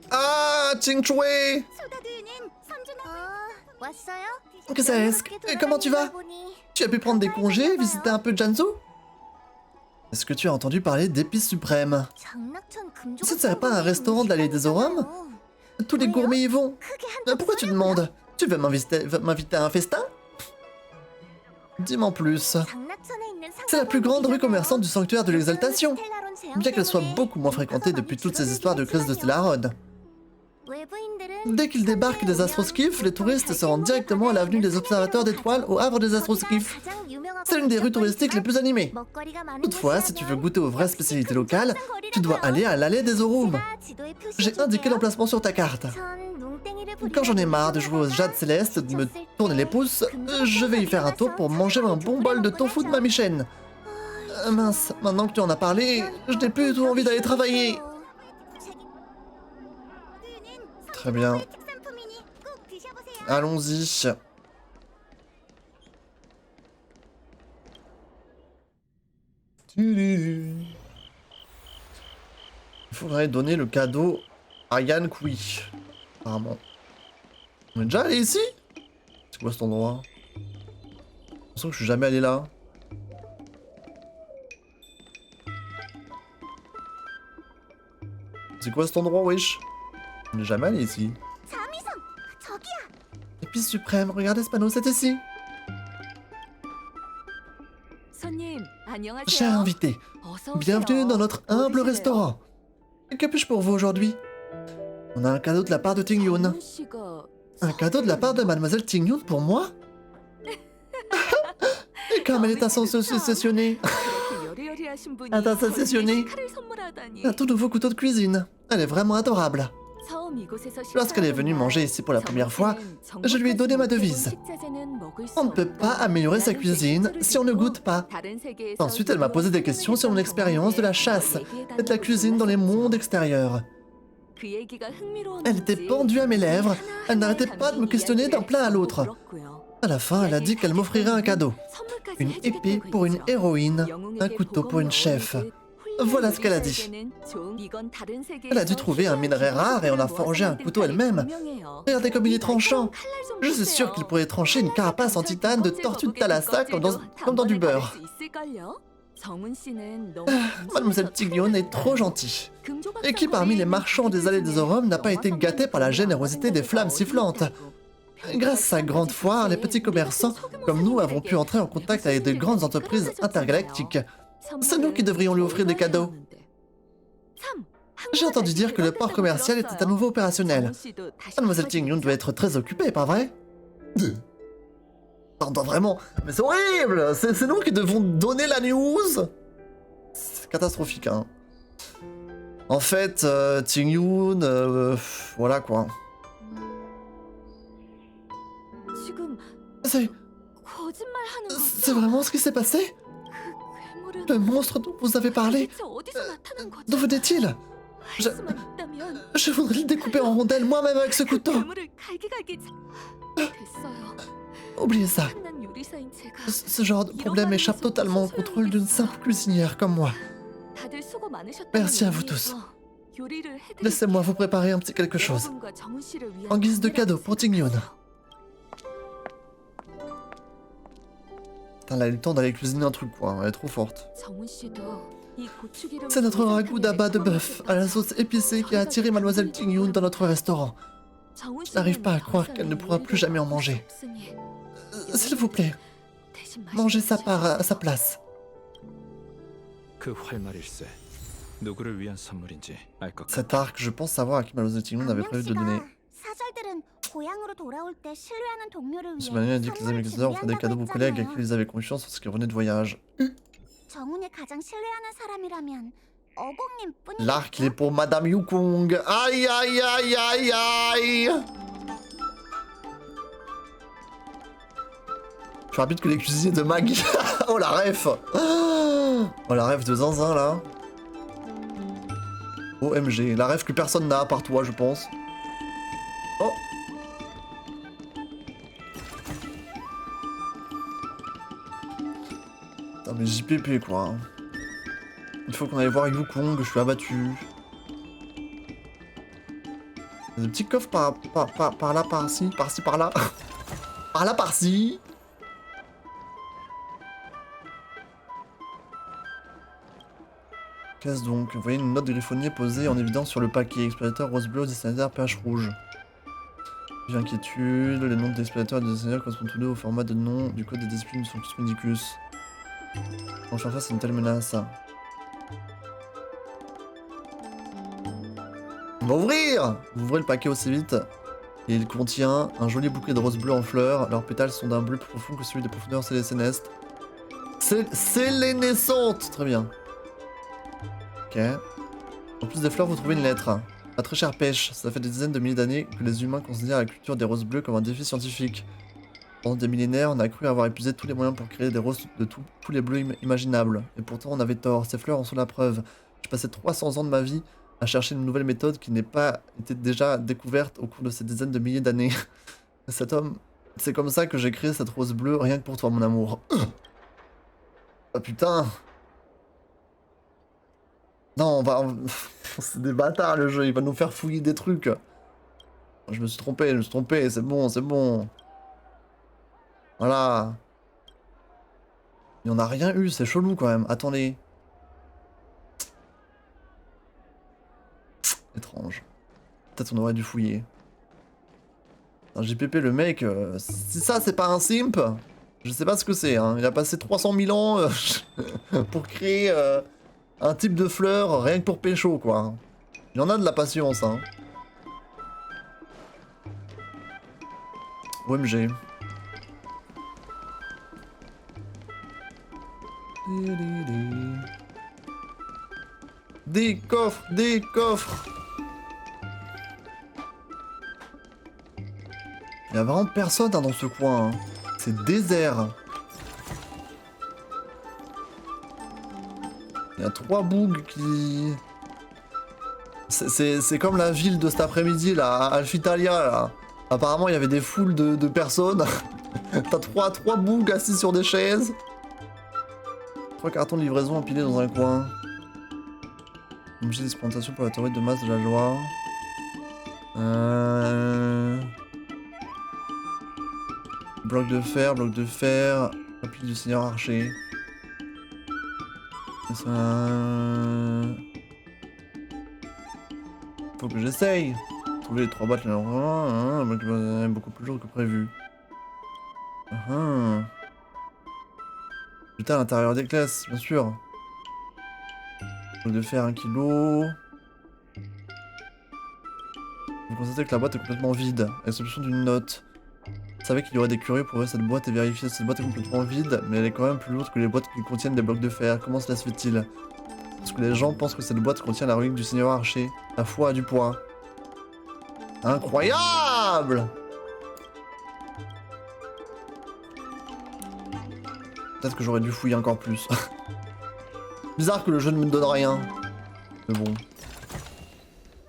Speaker 1: Ah, Ching Chui.
Speaker 2: Qu'est-ce que comment tu vas?
Speaker 1: Tu as pu prendre des congés, visiter un peu Jiangsu? Est-ce que tu as entendu parler d'Épices Suprêmes? Ce ne serait pas un restaurant de l'allée des Orums? Tous les gourmets y vont. Pourquoi tu demandes? Tu veux m'inviter à un festin? Dis-moi en plus. C'est la plus grande rue commerçante du sanctuaire de l'exaltation, bien qu'elle soit beaucoup moins fréquentée depuis toutes ces histoires de crise de Stellarod. Dès qu'ils débarquent des astroskiffs, les touristes se rendent directement à l'avenue des observateurs d'étoiles au havre des astroskiffs. C'est l'une des rues touristiques les plus animées. Toutefois, si tu veux goûter aux vraies spécialités locales, tu dois aller à l'allée des Orums. J'ai indiqué l'emplacement sur ta carte. Quand j'en ai marre de jouer aux jades célestes, de me tourner les pouces, je vais y faire un tour pour manger un bon bol de tofu de Mamie Chen. Mince, maintenant que tu en as parlé, je n'ai plus du tout envie d'aller travailler. Très bien. Allons-y. Il faudrait donner le cadeau à Yann Kui. Apparemment. On est déjà allé ici? C'est quoi cet endroit? J'ai l'impression que je suis jamais allé là. C'est quoi cet endroit, wesh? On n'est jamais allé ici. Épice suprême, regardez ce panneau, c'est ici. Cher invité, bienvenue dans notre humble restaurant. Que puis-je pour vous aujourd'hui? On a un cadeau de la part de Ting Yoon. Un cadeau de la part de Mademoiselle Ting Yoon pour moi? Et comme elle est sensationnée. Un tout nouveau couteau de cuisine. Elle est vraiment adorable. Lorsqu'elle est venue manger ici pour la première fois, je lui ai donné ma devise. On ne peut pas améliorer sa cuisine si on ne goûte pas. Ensuite, elle m'a posé des questions sur mon expérience de la chasse et de la cuisine dans les mondes extérieurs. Elle était pendue à mes lèvres, elle n'arrêtait pas de me questionner d'un plat à l'autre. À la fin, elle a dit qu'elle m'offrirait un cadeau. Une épée pour une héroïne, un couteau pour une chef. Voilà ce qu'elle a dit. Elle a dû trouver un minerai rare et en a forgé un couteau elle-même. Regardez comme il est tranchant. Je suis sûr qu'il pourrait trancher une carapace en titane de tortue de Thalassa comme dans du beurre. Mademoiselle Ting Yoon est trop gentille. Et qui parmi les marchands des allées des Orums n'a pas été gâté par la générosité des flammes sifflantes? Grâce à sa grande foire, les petits commerçants comme nous avons pu entrer en contact avec de grandes entreprises intergalactiques. C'est nous qui devrions lui offrir des cadeaux. J'ai entendu dire que le port commercial était à nouveau opérationnel. Mademoiselle Ting Yoon doit être très occupée, pas vrai? Pardon, vraiment. Mais c'est horrible! C'est nous qui devons donner la news? C'est catastrophique, hein. En fait, Ting Yoon, voilà quoi. C'est vraiment ce qui s'est passé? Le monstre dont vous avez parlé, d'où venait-il? Je voudrais le découper en rondelles moi-même avec ce couteau. Oubliez ça. Ce genre de problème échappe totalement au contrôle d'une simple cuisinière comme moi. Merci à vous tous. Laissez-moi vous préparer un petit quelque chose. En guise de cadeau pour Ting Yoon. Putain, elle a eu le temps d'aller cuisiner un truc, quoi. Elle est trop forte. C'est notre ragoût d'abat de bœuf à la sauce épicée qui a attiré Mademoiselle Ting Yoon dans notre restaurant. Je n'arrive pas à croire qu'elle ne pourra plus jamais en manger. S'il vous plaît, mangez sa part à sa place. Cet arc, je pense savoir à qui Mademoiselle Ting Yoon avait prévu de donner. Ce manuel indique que les ambassadeurs ont fait des cadeaux aux collègues à qui ils avaient confiance lorsqu'ils revenaient de voyage. L'arc, il est pour Madame Yukong. Aïe, aïe, aïe, aïe, aïe. Plus rapide que les cuisiniers de Maggie. Oh la ref. Oh la ref de Zinzin là. OMG, la ref que personne n'a à part toi je pense. Oh. Putain mais JPP quoi. Il faut qu'on aille voir Yukong, je suis abattu. Il y a des petits coffres par là, par-ci, par-ci, par-là. Par là, par-ci. Qu'est-ce donc? Vous voyez une note de griffonnier posée en évidence sur le paquet. Expéditeur rose bleu, destinataire pH rouge. Vive inquiétude, les noms des expédiateurs et des destinataires correspondent tous deux au format de nom du code des disciplines de son Medicus. On faire face à une telle menace. On va ouvrir! Vous ouvrez le paquet aussi vite. Et il contient un joli bouquet de roses bleues en fleurs. Leurs pétales sont d'un bleu plus profond que celui des profondeurs célestes. Sélénescentes! Très bien. Ok. En plus des fleurs, vous trouvez une lettre. À très chère pêche, ça fait des dizaines de milliers d'années que les humains considèrent la culture des roses bleues comme un défi scientifique. Pendant des millénaires, on a cru avoir épuisé tous les moyens pour créer des roses de tous les bleus imaginables. Et pourtant, on avait tort. Ces fleurs en sont la preuve. J'ai passé 300 ans de ma vie à chercher une nouvelle méthode qui n'ait pas été déjà découverte au cours de ces dizaines de milliers d'années. Cet homme, c'est comme ça que j'ai créé cette rose bleue, rien que pour toi, mon amour. Ah putain. Non, c'est des bâtards le jeu, il va nous faire fouiller des trucs. Je me suis trompé, c'est bon, c'est bon. Voilà. Il n'y en a rien eu, c'est chelou quand même. Attendez. Étrange. Peut-être on aurait dû fouiller. Un JPP, le mec, si ça c'est pas un simp, je sais pas ce que c'est. Hein. Il a passé 300 000 ans pour créer un type de fleur rien que pour pécho, quoi. Il en a de la patience, hein. OMG. Des coffres, des coffres. Il y a vraiment personne hein, dans ce coin. Hein. C'est désert. Il y a 3 bougs qui... C'est comme la ville de cet après-midi, là, à Alphitalia, là. Apparemment, il y avait des foules de personnes. T'as 3 bougs assis sur des chaises. 3 cartons de livraison empilés dans un coin. Objet d'expérimentation pour la théorie de masse de la joie. Bloc de fer. Appui du Seigneur Archer. Faut que j'essaye. Trouver les 3 boîtes là. Beaucoup plus lourd que prévu. Putain, à l'intérieur des classes, bien sûr. Bloc de fer 1 kg. Vous constatez que la boîte est complètement vide, à l'exception d'une note. Vous savez qu'il y aurait des curieux pour ouvrir cette boîte et vérifier si cette boîte est complètement vide, mais elle est quand même plus lourde que les boîtes qui contiennent des blocs de fer. Comment cela se fait-il? Parce que les gens pensent que cette boîte contient la relique du Seigneur Archer. La foi a du poids. Incroyable! Peut-être que j'aurais dû fouiller encore plus. Bizarre que le jeu ne me donne rien. Mais bon.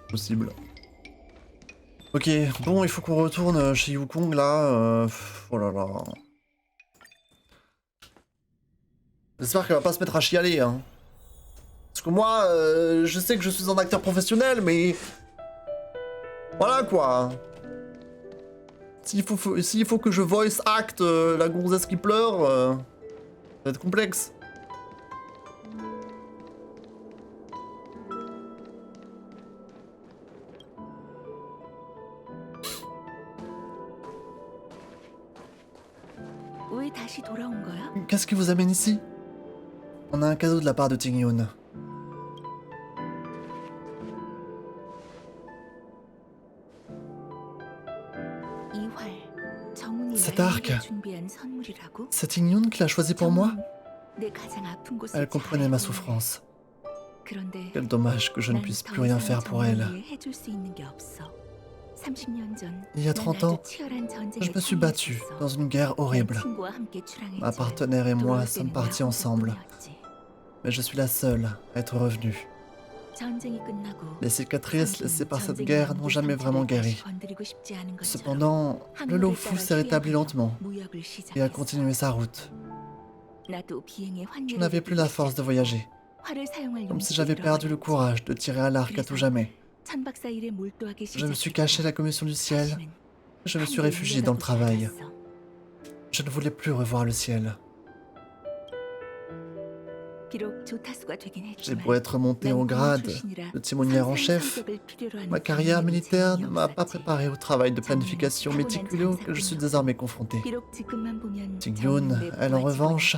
Speaker 1: Possible. Ok, bon, il faut qu'on retourne chez Yukong là. Oh là là. J'espère qu'elle va pas se mettre à chialer. Hein. Parce que moi, je sais que je suis un acteur professionnel, mais. Voilà quoi. S'il faut que je voice act la gonzesse qui pleure, ça va être complexe. Qu'est-ce qui vous amène ici? On a un cadeau de la part de Ting-Yun. Cet arc, c'est Ting-Yun qui l'a choisi pour moi? Elle comprenait ma souffrance. Quel dommage que je ne puisse plus rien faire pour elle. Il y a 30 ans, je me suis battu dans une guerre horrible. Ma partenaire et moi sommes partis ensemble. Mais je suis la seule à être revenue. Les cicatrices laissées par cette guerre n'ont jamais vraiment guéri. Cependant, le Lo-Fu s'est rétabli lentement et a continué sa route. Je n'avais plus la force de voyager, comme si j'avais perdu le courage de tirer à l'arc à tout jamais. Je me suis caché à la commission du ciel. Je me suis réfugié dans le travail. Je ne voulais plus revoir le ciel. J'ai beau être monté au grade de timonière en chef, ma carrière militaire ne m'a pas préparé au travail de planification méticuleux que je suis désormais confronté. Ting-Yun, elle en revanche,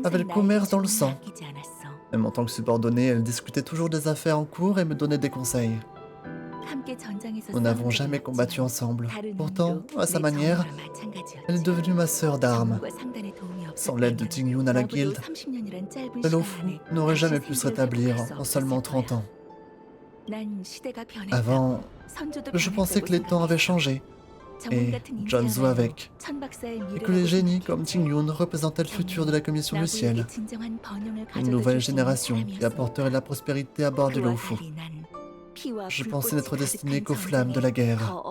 Speaker 1: avait le commerce dans le sang. Même en tant que subordonnée, elle discutait toujours des affaires en cours et me donnait des conseils. Nous n'avons jamais combattu ensemble. Pourtant, à sa manière, elle est devenue ma sœur d'armes. Sans l'aide de Ting-Yun à la guilde, le Lo-Fu n'aurait jamais pu se rétablir en seulement 30 ans. Avant, je pensais que les temps avaient changé, et Jonzo avec, et que les génies comme Ting-Yun représentaient le futur de la Commission du Ciel. Une nouvelle génération qui apporterait la prospérité à bord du Lo-Fu. Je pensais n'être destiné qu'aux flammes de la guerre.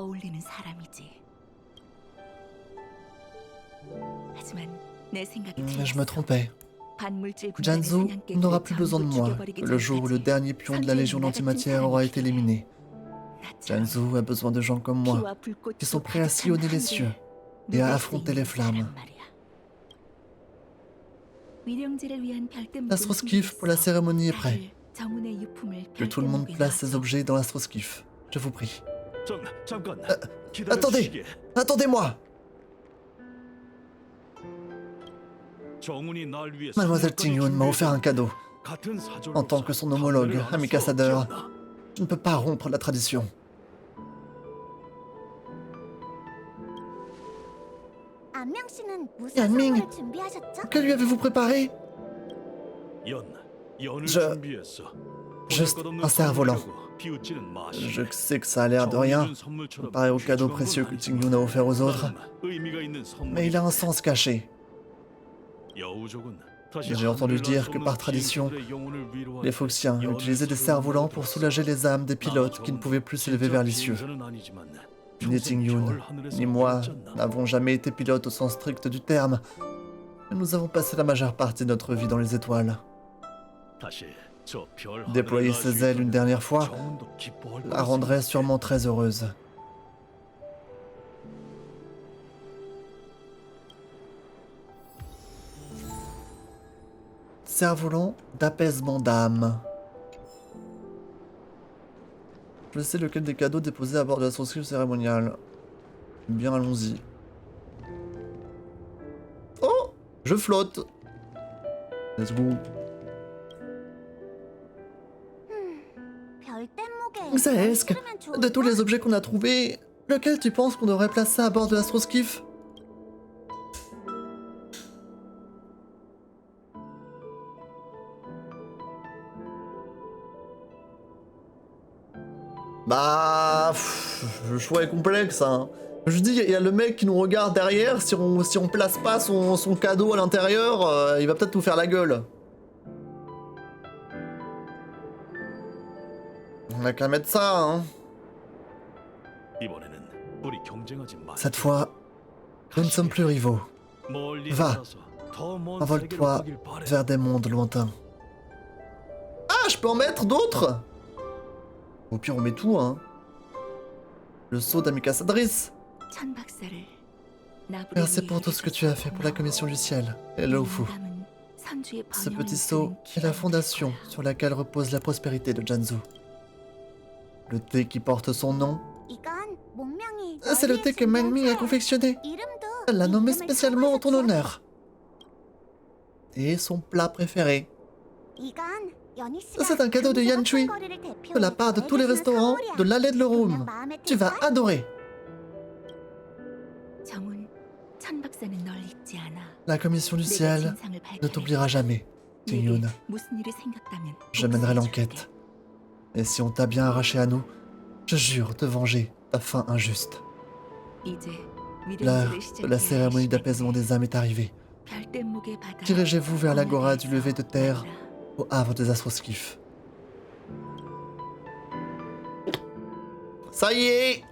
Speaker 1: Je me trompais. Janzu n'aura plus besoin de moi le jour où le dernier pion de la Légion d'antimatière aura été éliminé. Janzu a besoin de gens comme moi, qui sont prêts à sillonner les cieux et à affronter les flammes. L'astroskiff pour la cérémonie est prêt. Que tout le monde place ses objets dans l'astroskiff, je vous prie. Attendez! Attendez-moi! Mademoiselle Ting-Yun m'a offert un cadeau. En tant que son homologue, ambassadeur, je ne peux pas rompre la tradition. Yanming, que lui avez-vous préparé? Juste un cerf-volant. Je sais que ça a l'air de rien, comparé au cadeau précieux que Ting-Yun a offert aux autres, mais il a un sens caché. J'ai entendu dire que par tradition, les Foxiens utilisaient des cerfs-volants pour soulager les âmes des pilotes qui ne pouvaient plus s'élever vers les cieux. Ni Ting-Yun, ni moi n'avons jamais été pilotes au sens strict du terme, mais nous avons passé la majeure partie de notre vie dans les étoiles. Déployer ses ailes une dernière fois la rendrait sûrement très heureuse. Cerf-volant d'apaisement d'âme. Je sais lequel des cadeaux déposés à bord de l'astroskiff cérémonial. Bien, allons-y. Oh! Je flotte! Let's go. Xaesk, de tous les objets qu'on a trouvés, lequel tu penses qu'on devrait placer à bord de l'astroskiff? Bah... le choix est complexe, hein. Je dis, il y a le mec qui nous regarde derrière, si on place pas son cadeau à l'intérieur, il va peut-être nous faire la gueule. On a qu'à mettre ça, hein. Cette fois, nous ne sommes plus rivaux. Va, envole-toi vers des mondes lointains. Ah, je peux en mettre d'autres? Au pire, on met tout, hein. Le sceau d'ambassadrice. Merci pour tout ce que tu as fait pour la commission du ciel et Lawfu. Ce petit sceau est la fondation sur laquelle repose la prospérité de Janzu. Le thé qui porte son nom, c'est le thé que Mangming a confectionné. Elle l'a nommé spécialement en ton honneur. Et son plat préféré. C'est un cadeau de Yan Chui, de la part de tous les restaurants de l'allée de l'Orum. Tu vas adorer. La commission du ciel ne t'oubliera jamais, Ting-Yun. Je mènerai l'enquête. Et si on t'a bien arraché à nous, je jure de venger ta fin injuste. L'heure de la cérémonie d'apaisement des âmes est arrivée. Dirigez-vous vers l'agora du lever de terre au havre des astroskiffs. Ça y est!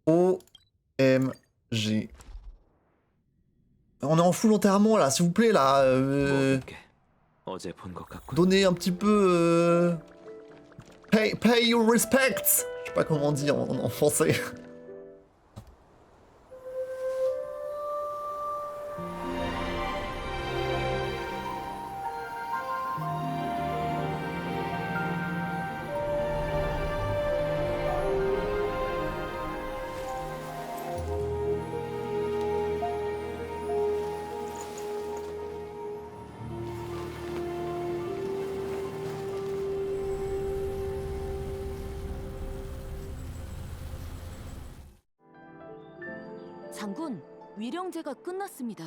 Speaker 1: OMG. On est en full enterrement là, s'il vous plaît là. Donnez un petit peu... Pay your respects! Je sais pas comment on dit en français.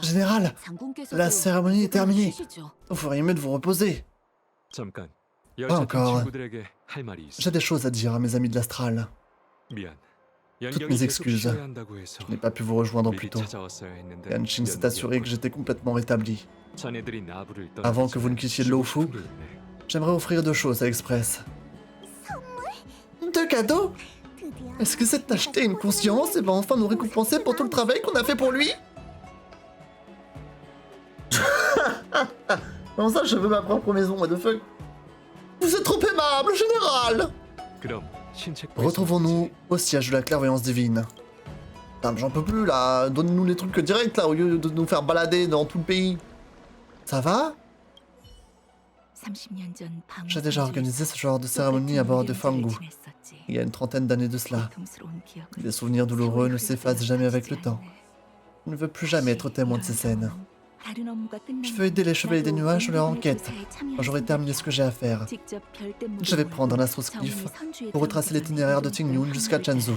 Speaker 1: Général, la cérémonie est terminée. Vous feriez mieux de vous reposer. Pas encore. J'ai des choses à dire à mes amis de l'Astral. Toutes mes excuses. Je n'ai pas pu vous rejoindre plus tôt. Yanshin s'est assuré que j'étais complètement rétabli. Avant que vous ne quittiez Lawfu, j'aimerais offrir 2 choses à Express. 2 cadeaux? Est-ce que c'est d'acheter une conscience et va enfin nous récompenser pour tout le travail qu'on a fait pour lui? Non, ça, je veux ma propre maison, what the fuck. Vous êtes trop aimable, général! Retrouvons-nous au siège de la clairvoyance divine. Putain, mais j'en peux plus, là. Donne-nous les trucs direct, là, au lieu de nous faire balader dans tout le pays. Ça va? J'ai déjà organisé ce genre de cérémonie à bord de Fangu, il y a une 30aine d'années de cela. Les souvenirs douloureux ne s'effacent jamais avec le temps. Je ne veux plus jamais être témoin de ces scènes. Je veux aider les Chevaliers des Nuages dans leur enquête, quand j'aurai terminé ce que j'ai à faire. Je vais prendre un astroscliffe pour retracer l'itinéraire de Tingyun jusqu'à Chenzu.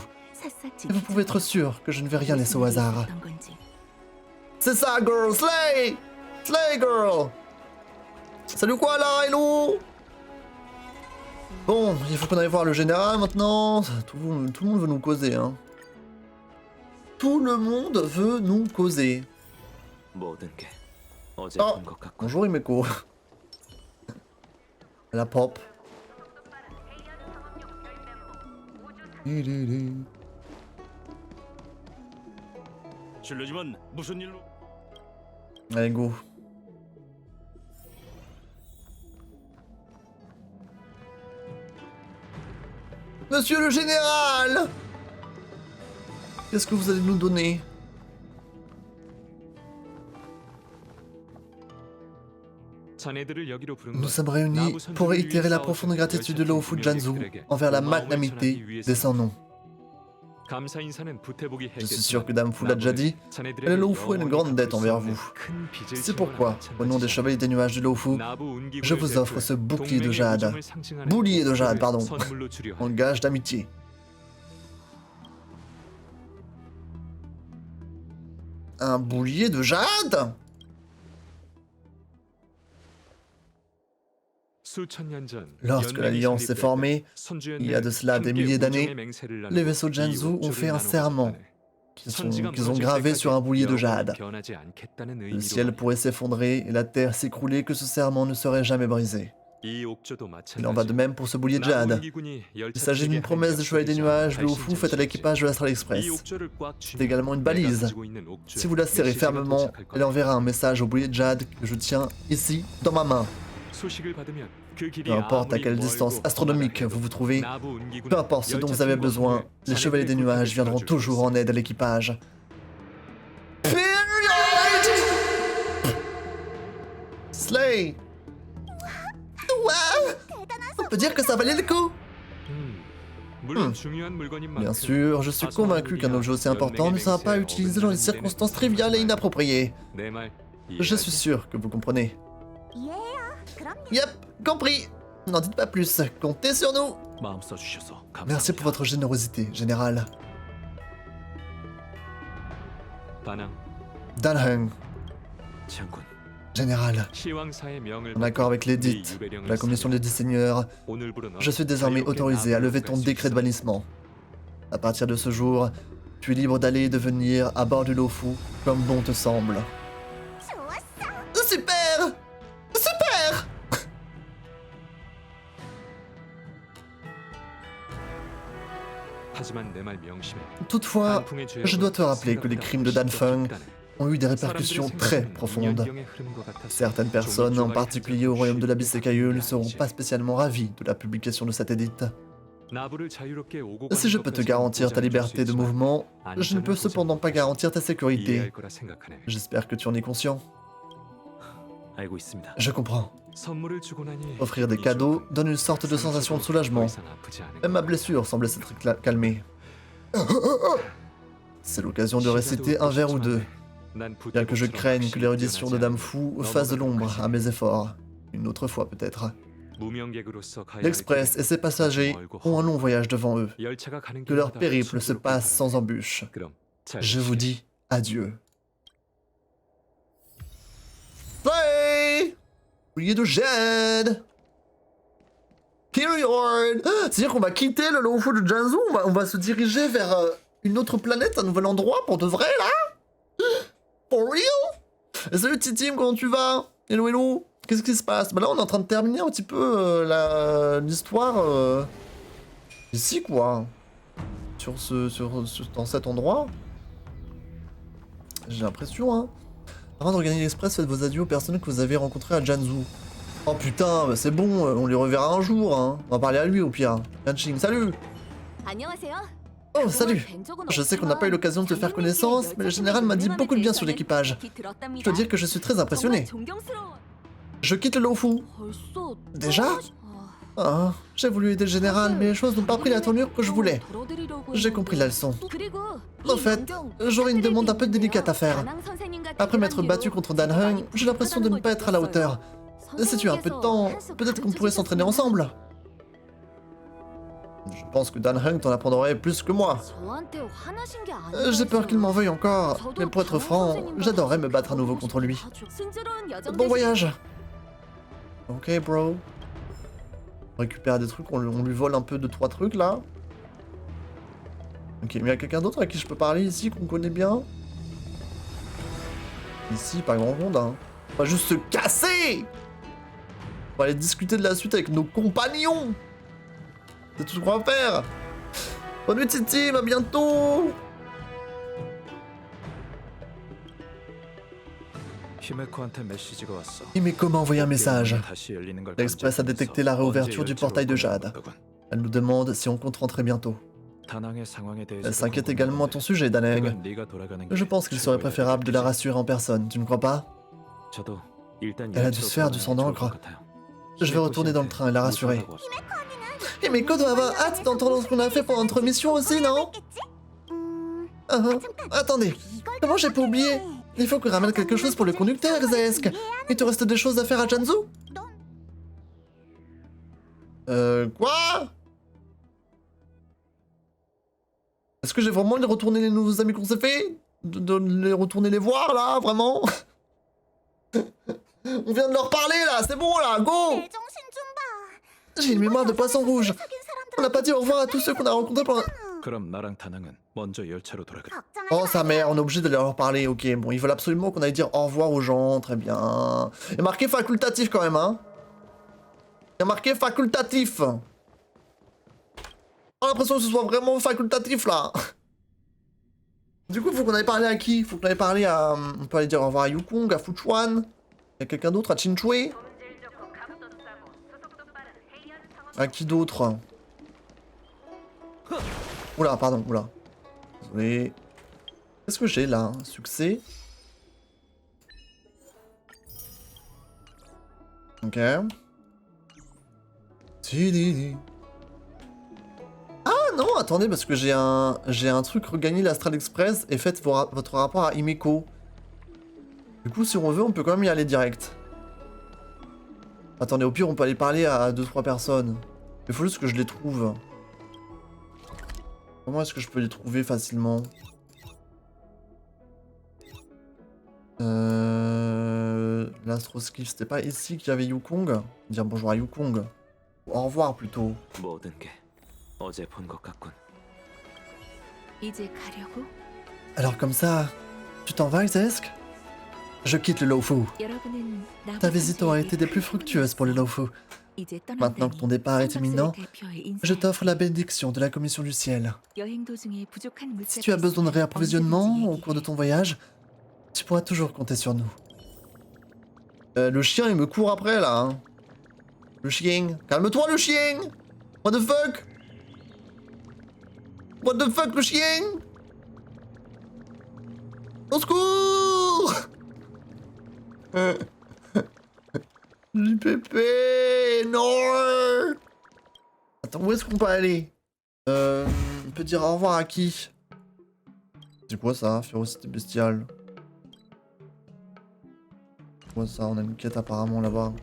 Speaker 1: Et vous pouvez être sûr que je ne vais rien laisser au hasard. C'est ça, girl! Slay! Slay, girl! Salut quoi là, hello? Bon, il faut qu'on aille voir le général maintenant. Tout le monde veut nous causer, hein. Tout le monde veut nous causer. Oh, bonjour Himeko. La pop. Allez, go. Monsieur le général! Qu'est-ce que vous allez nous donner? Nous sommes réunis pour réitérer la profonde gratitude de Laofu Janzu envers la magnanimité des sans-noms. Je suis sûr que Dame Fu l'a déjà dit, mais le Laofu a une grande dette envers vous. C'est pourquoi, au nom des Chevaliers des Nuages du Laofu, je vous offre ce bouclier de jade. Boulier de jade, pardon. En gage d'amitié. Un boulier de jade? Lorsque l'Alliance s'est formée, il y a de cela des milliers d'années, les vaisseaux Janzu ont fait un serment qu'ils ont gravé sur un boulier de jade. Le ciel pourrait s'effondrer et la terre s'écrouler que ce serment ne serait jamais brisé. Il en va de même pour ce boulier de jade. Il s'agit d'une promesse de Chevalier des Nuages, le Laofu faite à l'équipage de l'Astral Express. C'est également une balise. Si vous la serrez fermement, elle enverra un message au boulier de jade que je tiens ici, dans ma main. Peu importe à quelle distance astronomique vous vous trouvez, peu importe ce dont vous avez besoin, les Chevaliers des Nuages viendront toujours en aide à l'équipage. Slay! Wow! On peut dire que ça valait le coup! Bien sûr, je suis convaincu qu'un objet aussi important ne sera pas utilisé dans des circonstances triviales et inappropriées. Je suis sûr que vous comprenez. Yep, compris. N'en dites pas plus, comptez sur nous. Merci pour votre générosité, général. Danheng. Général, en accord avec l'édit de la commission des 10 seigneurs, je suis désormais autorisé à lever ton décret de bannissement. À partir de ce jour, tu es libre d'aller et de venir à bord du Laofu comme bon te semble. Super! Super! Toutefois, je dois te rappeler que les crimes de Danfeng ont eu des répercussions très profondes. Certaines personnes, en particulier au royaume de l'Abysse écailleux, ne seront pas spécialement ravies de la publication de cet édit. Si je peux te garantir ta liberté de mouvement, je ne peux cependant pas garantir ta sécurité. J'espère que tu en es conscient. Je comprends. Offrir des cadeaux donne une sorte de sensation de soulagement. Même ma blessure semble s'être calmée. C'est l'occasion de réciter un vers ou deux. Bien que je craigne que l'érudition de Dame Fu fasse de l'ombre à mes efforts. Une autre fois peut-être. L'Express et ses passagers ont un long voyage devant eux. Que leur périple se passe sans embûche. Je vous dis adieu. Play! Boulier de jade! Period! C'est-à-dire qu'on va quitter le Laofu de Janzu, on va se diriger vers une autre planète, un nouvel endroit, pour de vrai, là? For real? Et salut Titim, comment tu vas? Hello, hello! Qu'est-ce qui se passe? Bah là, on est en train de terminer un petit peu l'histoire ici, quoi. dans cet endroit. J'ai l'impression, hein. Avant de regagner l'Express, faites vos adieux aux personnes que vous avez rencontrées à Janzu. Oh putain, bah c'est bon, on les reverra un jour, hein. On va parler à lui au pire. Yanching, salut! Oh, salut! Je sais qu'on n'a pas eu l'occasion de te faire connaissance, mais le général m'a dit beaucoup de bien sur l'équipage. Je dois dire que je suis très impressionné. Je quitte le Lawfu. Déjà? Ah, j'ai voulu aider le général, mais les choses n'ont pas pris la tournure que je voulais. J'ai compris la leçon. En fait, j'aurais une demande un peu délicate à faire. Après m'être battu contre Dan Heng, j'ai l'impression de ne pas être à la hauteur. Si tu as un peu de temps, peut-être qu'on pourrait s'entraîner ensemble. Je pense que Dan Heng t'en apprendrait plus que moi. J'ai peur qu'il m'en veuille encore, mais pour être franc, j'adorerais me battre à nouveau contre lui. Bon voyage. Ok, bro. On récupère des trucs, on lui vole un peu de 3 trucs là. Ok, mais il y a quelqu'un d'autre à qui je peux parler ici, qu'on connaît bien? Ici, pas grand monde, hein. On va juste se casser! On va aller discuter de la suite avec nos compagnons! C'est tout ce qu'on va faire! Bonne nuit, Titi, à bientôt! Himeko m'a envoyé un message. L'Express a détecté la réouverture du portail de Jade. Elle nous demande si on compte rentrer bientôt. Elle s'inquiète également à ton sujet, Daneng. Je pense qu'il serait préférable de la rassurer en personne, tu ne crois pas? Elle a dû se faire du sang d'encre. Je vais retourner dans le train et la rassurer. Himeko doit avoir hâte d'entendre ce qu'on a fait pendant notre mission aussi, non? Attendez, comment j'ai pas oublié? Il faut que ramène quelque chose pour le conducteur, Zesk. Il te reste des choses à faire à Janzu? Quoi? Est-ce que j'ai vraiment envie de retourner les nouveaux amis qu'on s'est fait? De les retourner les voir, là, vraiment? On vient de leur parler, là, c'est bon, là, go! J'ai une mémoire de poisson rouge. On n'a pas dit au revoir à tous ceux qu'on a rencontrés pendant... Oh sa mère, on est obligé de leur parler, ok. Bon, ils veulent absolument qu'on aille dire au revoir aux gens, très bien. Il y a marqué facultatif quand même, hein. Il y a marqué facultatif. J'ai l'impression que ce soit vraiment facultatif, là. Du coup, faut qu'on aille parler à qui? Faut qu'on aille parler à... On peut aller dire au revoir à Yukong, à Fuchuan. Il y a quelqu'un d'autre, à Chinchue. À qui d'autre? Oula, pardon, oula. Désolé. Qu'est-ce que j'ai là? Succès. Ok. Ah non, attendez, parce que j'ai un truc regagner l'Astral Express et faites votre rapport à Himeko. Du coup, si on veut, on peut quand même y aller direct. Attendez, au pire, on peut aller parler à 2-3 personnes. Il faut juste que je les trouve. Comment est-ce que je peux les trouver facilement? L'astroskiff, c'était pas ici qu'il y avait Yukong? Dire bonjour à Yukong. Au revoir plutôt. Alors comme ça, tu t'en vas, Zesk? Je quitte le Lawfu. Ta visite aura été des plus fructueuses pour le Lawfu. Maintenant que ton départ est imminent, je t'offre la bénédiction de la Commission du Ciel. Si tu as besoin de réapprovisionnement au cours de ton voyage, tu pourras toujours compter sur nous. Le chien, il me court après, là. Hein. Le chien. Calme-toi, le chien! What the fuck? What the fuck, le chien? Au secours! JPP, non! Attends, où est-ce qu'on peut aller? On peut dire au revoir à qui? C'est quoi ça? Férocité bestiale. C'est quoi ça? On a une quête apparemment là-bas.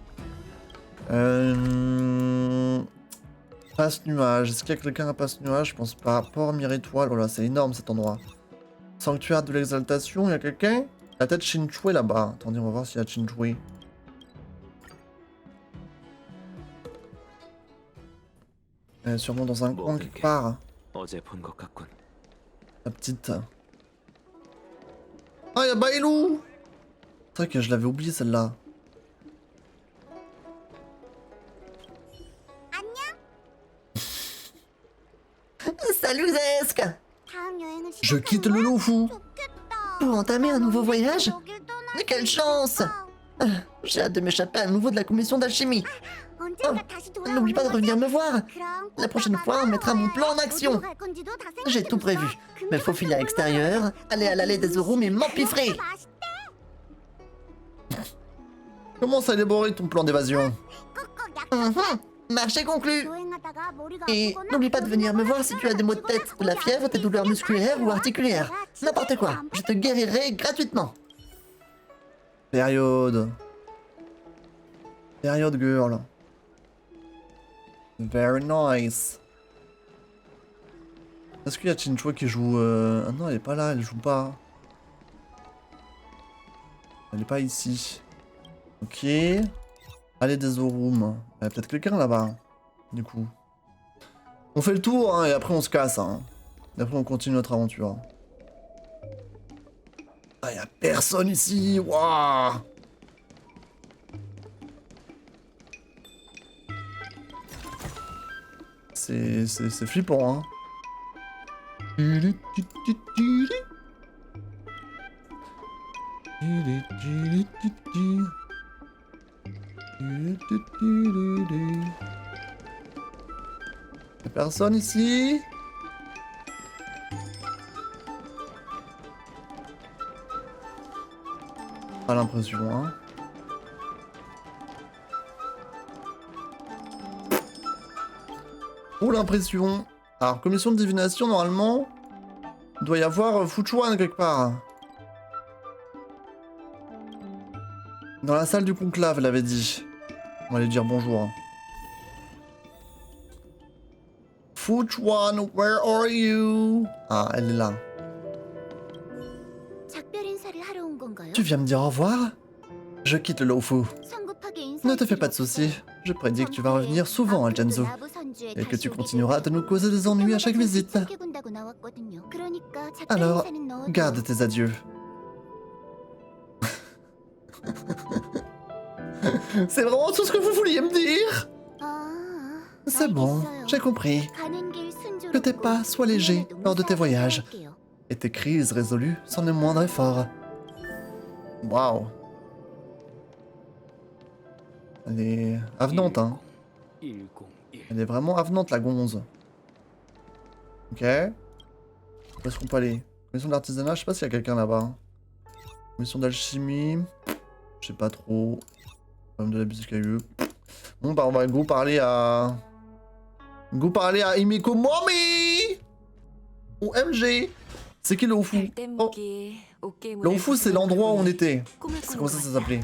Speaker 1: Passe nuage. Est-ce qu'il y a quelqu'un à passe nuage? Je pense pas. Port Mirétoile. Oh là, c'est énorme cet endroit. Sanctuaire de l'exaltation. Il y a quelqu'un? La tête Chinchue là-bas. Attendez, on va voir s'il y a Chinchue. Sûrement dans un coin quelque part. La petite. Ah, y'a Bailou! C'est vrai que je l'avais oublié celle-là.
Speaker 2: Salut Zesk!
Speaker 1: Je quitte le Lofou.
Speaker 2: Pour entamer un nouveau voyage? Mais quelle chance! J'ai hâte de m'échapper à nouveau de la commission d'alchimie. Oh, n'oublie pas de revenir me voir. La prochaine fois, on mettra mon plan en action. J'ai tout prévu. Me faufiler à l'extérieur, aller à l'allée des Zorum et m'empiffrer.
Speaker 1: Commence à élaborer ton plan d'évasion.
Speaker 2: Marché conclu. Et n'oublie pas de venir me voir si tu as des maux de tête, de la fièvre, des douleurs musculaires ou articulaires. N'importe quoi, je te guérirai gratuitement.
Speaker 1: Période. Période girl. Very nice. Est-ce qu'il y a Chinchua qui joue Ah non, elle est pas là, elle joue pas. Elle est pas ici. Ok. Allez des Zorum. Il y a peut-être quelqu'un là-bas. Du coup. On fait le tour hein, et après on se casse. Hein. Et après on continue notre aventure. Ah, y a personne ici. Waouh. C'est flippant, hein. Y'a personne ici? Pas l'impression, hein. Oh l'impression. Alors, commission de divination, normalement, il doit y avoir Fuchuan quelque part. Dans la salle du conclave, elle avait dit. On va aller dire bonjour. Fuchuan, where are you? Ah, elle est là. Tu viens me dire au revoir? Je quitte le Lofu. Ne te fais pas de soucis. Je prédis que tu vas revenir souvent à Janzu. Et que tu continueras de nous causer des ennuis à chaque visite. Alors, garde tes adieux. C'est vraiment tout ce que vous vouliez me dire? C'est bon, j'ai compris. Que tes pas soient légers lors de tes voyages. Et tes crises résolues sans le moindre effort. Waouh. Elle est avenante, hein. Elle est vraiment avenante, la gonze. Ok. Où est-ce qu'on peut aller? Commission d'artisanat, je sais pas s'il y a quelqu'un là-bas. Commission d'alchimie. Je sais pas trop. Comme de la musique à eux. Bon, bah, on va go parler à... Go parler à Himeko Momi! OMG! C'est qui le Ofu? Oh. Le Ofu, c'est l'endroit où on était. C'est comme ça s'appelait.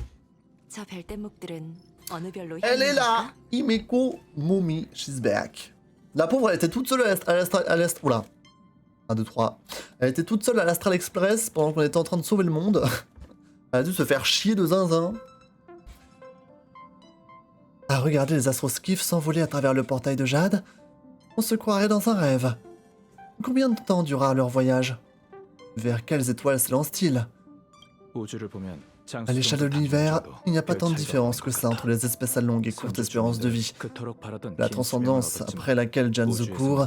Speaker 1: Elle est là! Himeko Momi, she's back. La pauvre, elle était toute seule à l'Ast... Oula. 1, 2, 3. Elle était toute seule à l'Astral Express pendant qu'on était en train de sauver le monde. Elle a dû se faire chier de zinzin. À regarder les astroskiffs s'envoler à travers le portail de Jade, on se croirait dans un rêve. Combien de temps durera leur voyage? Vers quelles étoiles s'élance-t-il? À l'échelle de l'univers, il n'y a pas tant de différence que ça entre les espèces à longue et courte espérance de vie. La transcendance après laquelle Janzu court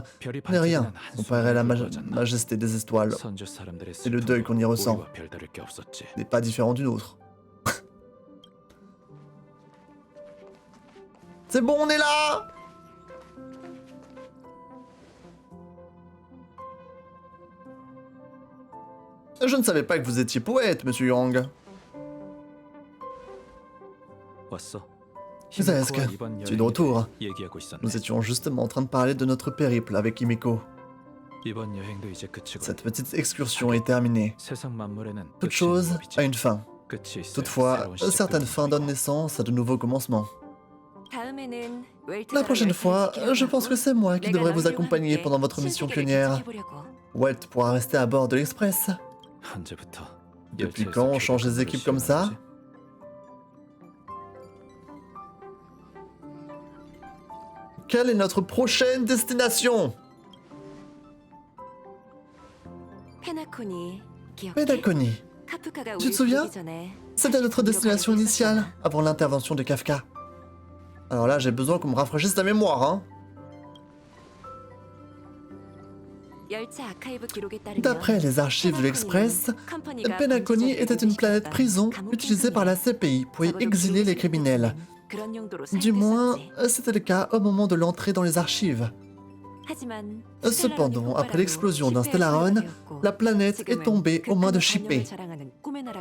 Speaker 1: n'est rien comparé à la majesté des étoiles. Et le deuil qu'on y ressent n'est pas différent d'une autre. C'est bon, on est là! Je ne savais pas que vous étiez poète, monsieur Yang. Zesk, tu es de retour. Nous étions justement en train de parler de notre périple avec Himeko. Cette petite excursion est terminée. Toute chose a une fin. Toutefois, certaines fins donnent naissance à de nouveaux commencements. La prochaine fois, je pense que c'est moi qui devrais vous accompagner pendant votre mission pionnière. Welt pourra rester à bord de l'Express. Depuis quand on change les équipes comme ça? Quelle est notre prochaine destination? Penacony. Tu te souviens? C'était notre destination initiale, avant l'intervention de Kafka. Alors là, j'ai besoin qu'on me rafraîchisse la mémoire, hein. D'après les archives de l'Express, Penacony était une planète prison utilisée par la CPI pour y exiler les criminels. Du moins, c'était le cas au moment de l'entrée dans les archives. Cependant, après l'explosion d'un Stellaron, la planète est tombée aux mains de Shippey.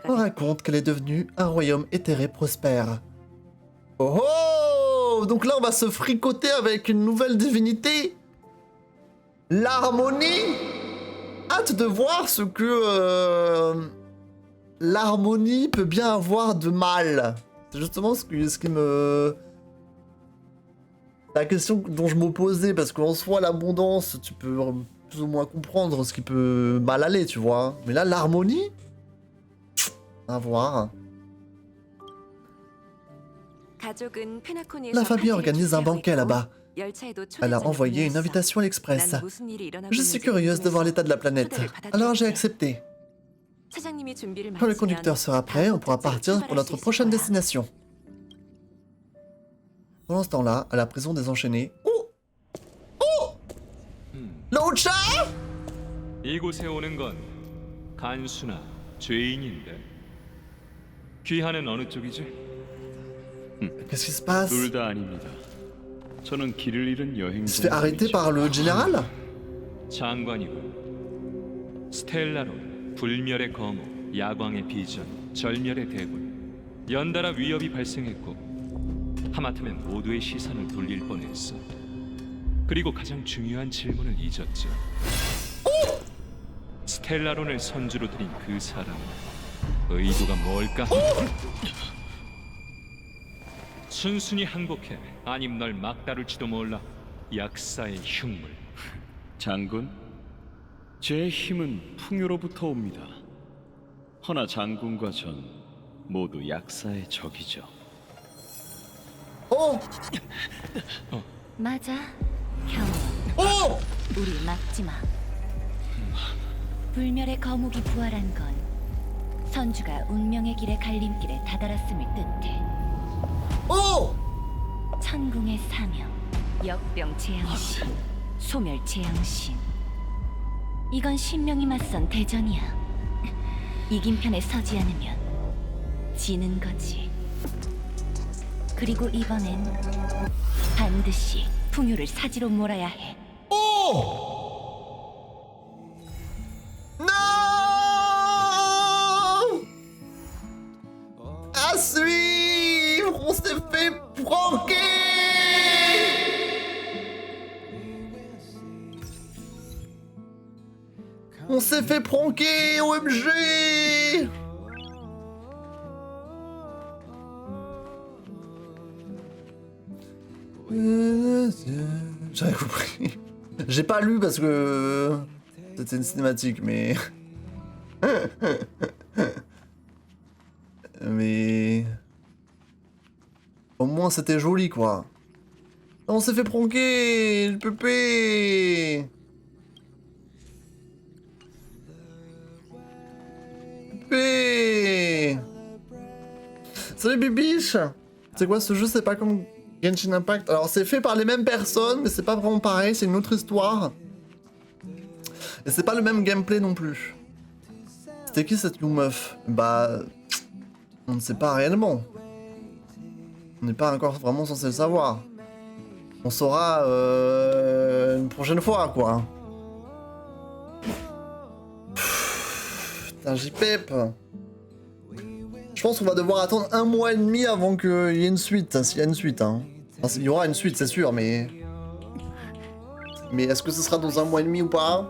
Speaker 1: On raconte qu'elle est devenue un royaume éthéré prospère. Oh oh! Donc là, on va se fricoter avec une nouvelle divinité. L'harmonie. Hâte de voir ce que l'harmonie peut bien avoir de mal. C'est justement ce qui me... La question dont je m'opposais, parce qu'en soi, l'abondance, tu peux plus ou moins comprendre ce qui peut mal aller, tu vois. Mais là, l'harmonie, à voir. La famille organise un banquet là-bas. Elle a envoyé une invitation à l'Express. Je suis curieuse de voir l'état de la planète, alors j'ai accepté. Quand le conducteur sera prêt, on pourra partir pour notre prochaine destination. Pendant ce temps-là, à la prison des enchaînés... Oh! Oh! Locha!
Speaker 3: 이곳에 오는 건 간수나 죄인인데 귀하는 어느 쪽이지?
Speaker 1: Qu'est-ce qui se passe?
Speaker 3: 둘 다 아닙니다. 저는 길을 잃은
Speaker 1: Il se fait arrêter par le général?
Speaker 3: 장관이군. 스텔라론, 불멸의 거무, 야광의 비전, 절멸의 대군. 연달아 위협이 발생했고 하마터면 모두의 시선을 돌릴 뻔했어. 그리고 가장 중요한 질문을 잊었죠. 스텔라론을 선주로 들인 그 사람 의도가 뭘까? 순순히 항복해. 아님 널 막다룰지도 몰라. 약사의 흉물.
Speaker 4: 장군, 제 힘은 풍요로부터 옵니다. 허나 장군과 전 모두 약사의 적이죠.
Speaker 1: Oh!
Speaker 5: 맞아, 형.
Speaker 1: Oh!
Speaker 5: 우리 막지 마. 불멸의 거목이 부활한 건 선주가 운명의 길의 갈림길에 다다랐음을 뜻해.
Speaker 1: Oh!
Speaker 5: 천궁의 사명, 역병 재앙신, 소멸 재앙신. 이건 신명이 맞선 대전이야. 이긴 편에 서지 않으면 지는 거지. 그리고 이번엔 반드시 풍요를 사지로 몰아야 해.
Speaker 1: Oh! Non! À suivre! On s'est fait pranker! On s'est fait pranker, OMG! J'avais compris. J'ai pas lu parce que c'était une cinématique, mais... mais... Au moins c'était joli, quoi. On s'est fait pranker, le pépé. Pépé. Salut Bibiche. C'est quoi ce jeu? C'est pas comme Genshin Impact. Alors c'est fait par les mêmes personnes, mais c'est pas vraiment pareil, c'est une autre histoire. Et c'est pas le même gameplay non plus. C'était qui cette new meuf? Bah... on ne sait pas réellement. On n'est pas encore vraiment censé le savoir. On saura une prochaine fois, quoi. Putain, JPEP. Je pense qu'on va devoir attendre 1 mois et demi avant qu'il y ait une suite, s'il y a une suite. Hein. Enfin, il y aura une suite, c'est sûr, mais... Mais est-ce que ce sera dans 1 mois et demi ou pas?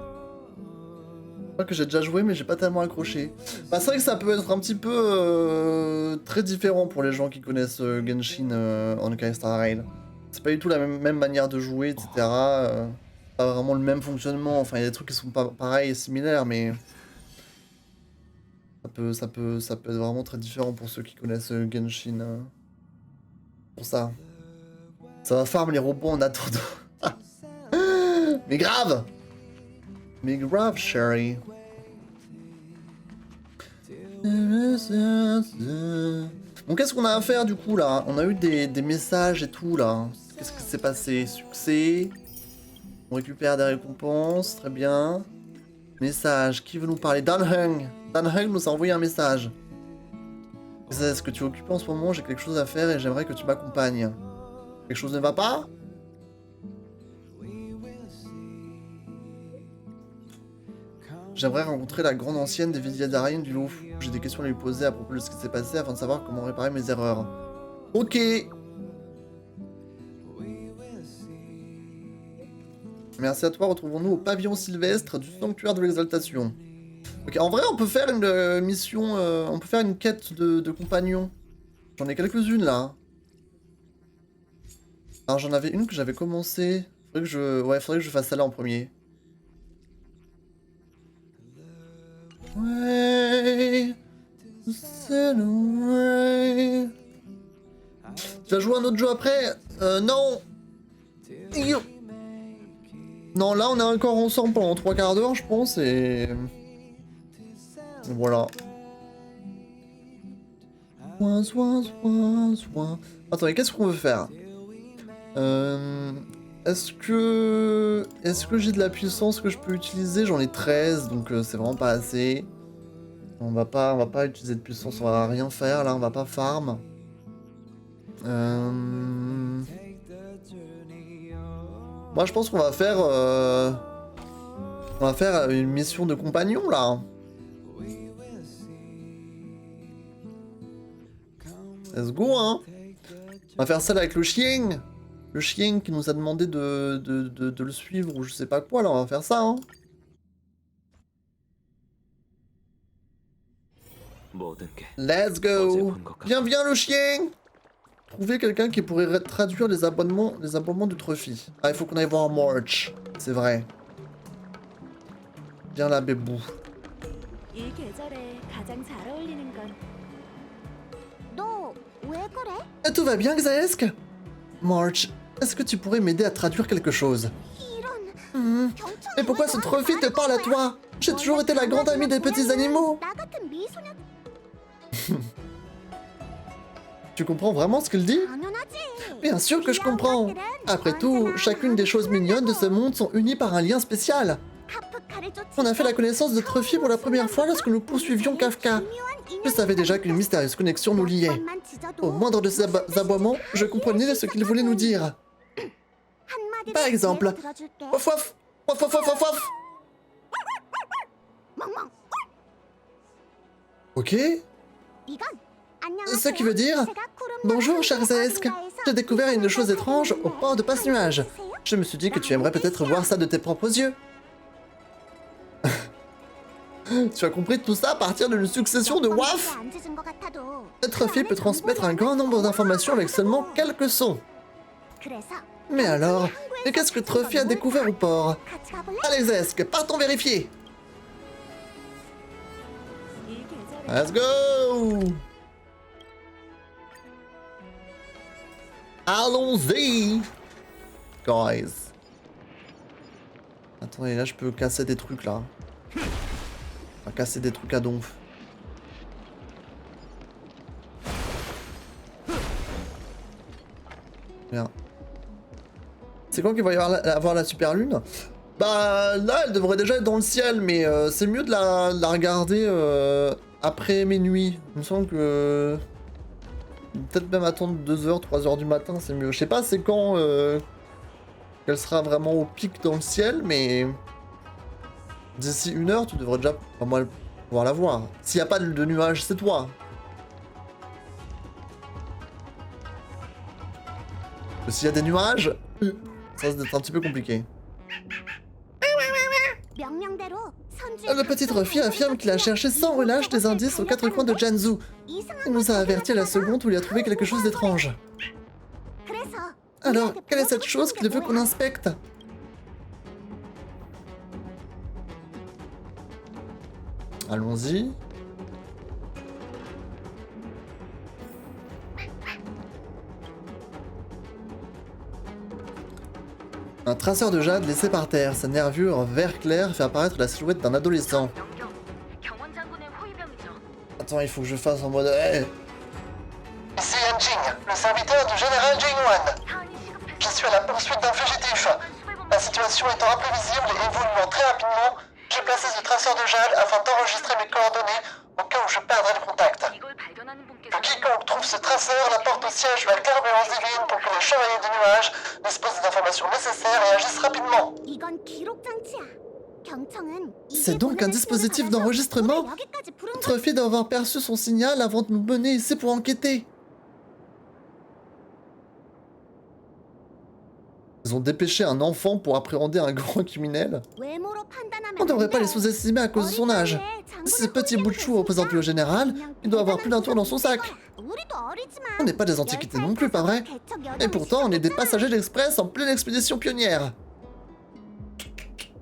Speaker 1: Je crois que j'ai déjà joué, mais j'ai pas tellement accroché. Bah, c'est vrai que ça peut être un petit peu très différent pour les gens qui connaissent Genshin Honkai Star Rail. C'est pas du tout la même manière de jouer, etc. Pas vraiment le même fonctionnement. Enfin, il y a des trucs qui sont pas pareils et similaires, mais... Ça peut être vraiment très différent pour ceux qui connaissent Genshin. Pour ça. Ça va farm les robots en attendant. Mais grave! Mais grave, Sherry. Bon, qu'est-ce qu'on a à faire du coup là? On a eu des messages et tout là. Qu'est-ce qui s'est passé? Succès. On récupère des récompenses, très bien. Message, qui veut nous parler? Dan Hung. Dan Hung nous a envoyé un message. Est-ce que tu es occupé en ce moment? J'ai quelque chose à faire et j'aimerais que tu m'accompagnes. Quelque chose ne va pas? J'aimerais rencontrer la grande ancienne des Vidyadhariens du Loup. J'ai des questions à lui poser à propos de ce qui s'est passé afin de savoir comment réparer mes erreurs. Ok. Merci à toi, retrouvons-nous au pavillon sylvestre du sanctuaire de l'exaltation. Ok, en vrai, on peut faire une mission, on peut faire une quête de compagnons. J'en ai quelques-unes là. Alors j'en avais une que j'avais commencé. Faudrait que je fasse celle-là en premier. Ouais. C'est ouais. Tu vas jouer un autre jeu après? Non. Non, là on est encore ensemble pendant 3 quarts d'heure, je pense, et... Voilà. Attendez, qu'est-ce qu'on veut faire? Est-ce que j'ai de la puissance que je peux utiliser? J'en ai 13, donc c'est vraiment pas assez. On va pas utiliser de puissance, on va rien faire, là on va pas farm. Moi je pense qu'on va faire... On va faire une mission de compagnon là. Let's go hein. On va faire celle avec le chien. Le chien qui nous a demandé de le suivre ou je sais pas quoi là, on va faire ça hein. Let's go. Viens le chien. Trouver quelqu'un qui pourrait traduire les aboiements de Trophy. Ah, il faut qu'on aille voir March. C'est vrai. Viens là, bébou. Et tout va bien, Xaesk? March, est-ce que tu pourrais m'aider à traduire quelque chose? Mais pourquoi ce Trophy te parle à toi? J'ai toujours été la grande amie des petits animaux. Tu comprends vraiment ce qu'il dit? Bien sûr que je comprends. Après tout, chacune des choses mignonnes de ce monde sont unies par un lien spécial. On a fait la connaissance de Trophy pour la première fois lorsque nous poursuivions Kafka. Je savais déjà qu'une mystérieuse connexion nous liait. Au moindre de ses aboiements, je comprenais ce qu'il voulait nous dire. Par exemple, waf waf, waf waf waf waf waf. Ok. Ce qui veut dire... Bonjour, cher Xaesk. J'ai découvert une chose étrange au port de Passe-Nuage. Je me suis dit que tu aimerais peut-être voir ça de tes propres yeux. Tu as compris tout ça à partir d'une succession de waf? Cette fille peut transmettre un grand nombre d'informations avec seulement quelques sons. Mais alors, qu'est-ce que Trophy a découvert au port? Allez Xaesk, partons vérifier. Let's go. Allons-y, guys. Attendez, là je peux casser des trucs là. On va casser des trucs à donf. Bien. C'est quand qu'il va y avoir la super lune? Bah là elle devrait déjà être dans le ciel, mais c'est mieux de la regarder après minuit. Il me semble que... Peut-être même attendre 2h, 3h du matin, c'est mieux. Je sais pas c'est quand qu'elle sera vraiment au pic dans le ciel, mais... D'ici 1 heure, tu devrais déjà pouvoir la voir. S'il n'y a pas de nuages, c'est toi. S'il y a des nuages, ça va être un petit peu compliqué. Le petit Trophy affirme qu'il a cherché sans relâche des indices aux 4 coins de Janzu. Il nous a averti à la seconde où il a trouvé quelque chose d'étrange. Alors, quelle est cette chose qu'il veut qu'on inspecte? Allons-y. Un traceur de jade laissé par terre. Sa nervure vert clair fait apparaître la silhouette d'un adolescent. Attends, il faut que je fasse en mode... Hey.
Speaker 6: Ici Yanjing, le serviteur du général Jingwan. Je suis à la poursuite d'un fugitif. La situation étant imprévisible et évoluant très rapidement, j'ai déplacer ce traceur de jade afin d'enregistrer mes coordonnées au cas où je perdrais le contact. Que quiconque trouve ce traceur l'apporte au siège de la clairvoyance divine pour que les chevaliers du nuage disposent des informations nécessaires et agissent rapidement.
Speaker 1: C'est donc un dispositif d'enregistrement? Notre fille doit avoir perçu son signal avant de nous mener ici pour enquêter. Ils ont dépêché un enfant pour appréhender un grand criminel. On ne devrait pas les sous-estimer à cause de son âge. Si ce petit bout de chou représente le général, il doit avoir plus d'un tour dans son sac. On n'est pas des antiquités non plus, pas vrai? Et pourtant, on est des passagers d'express en pleine expédition pionnière.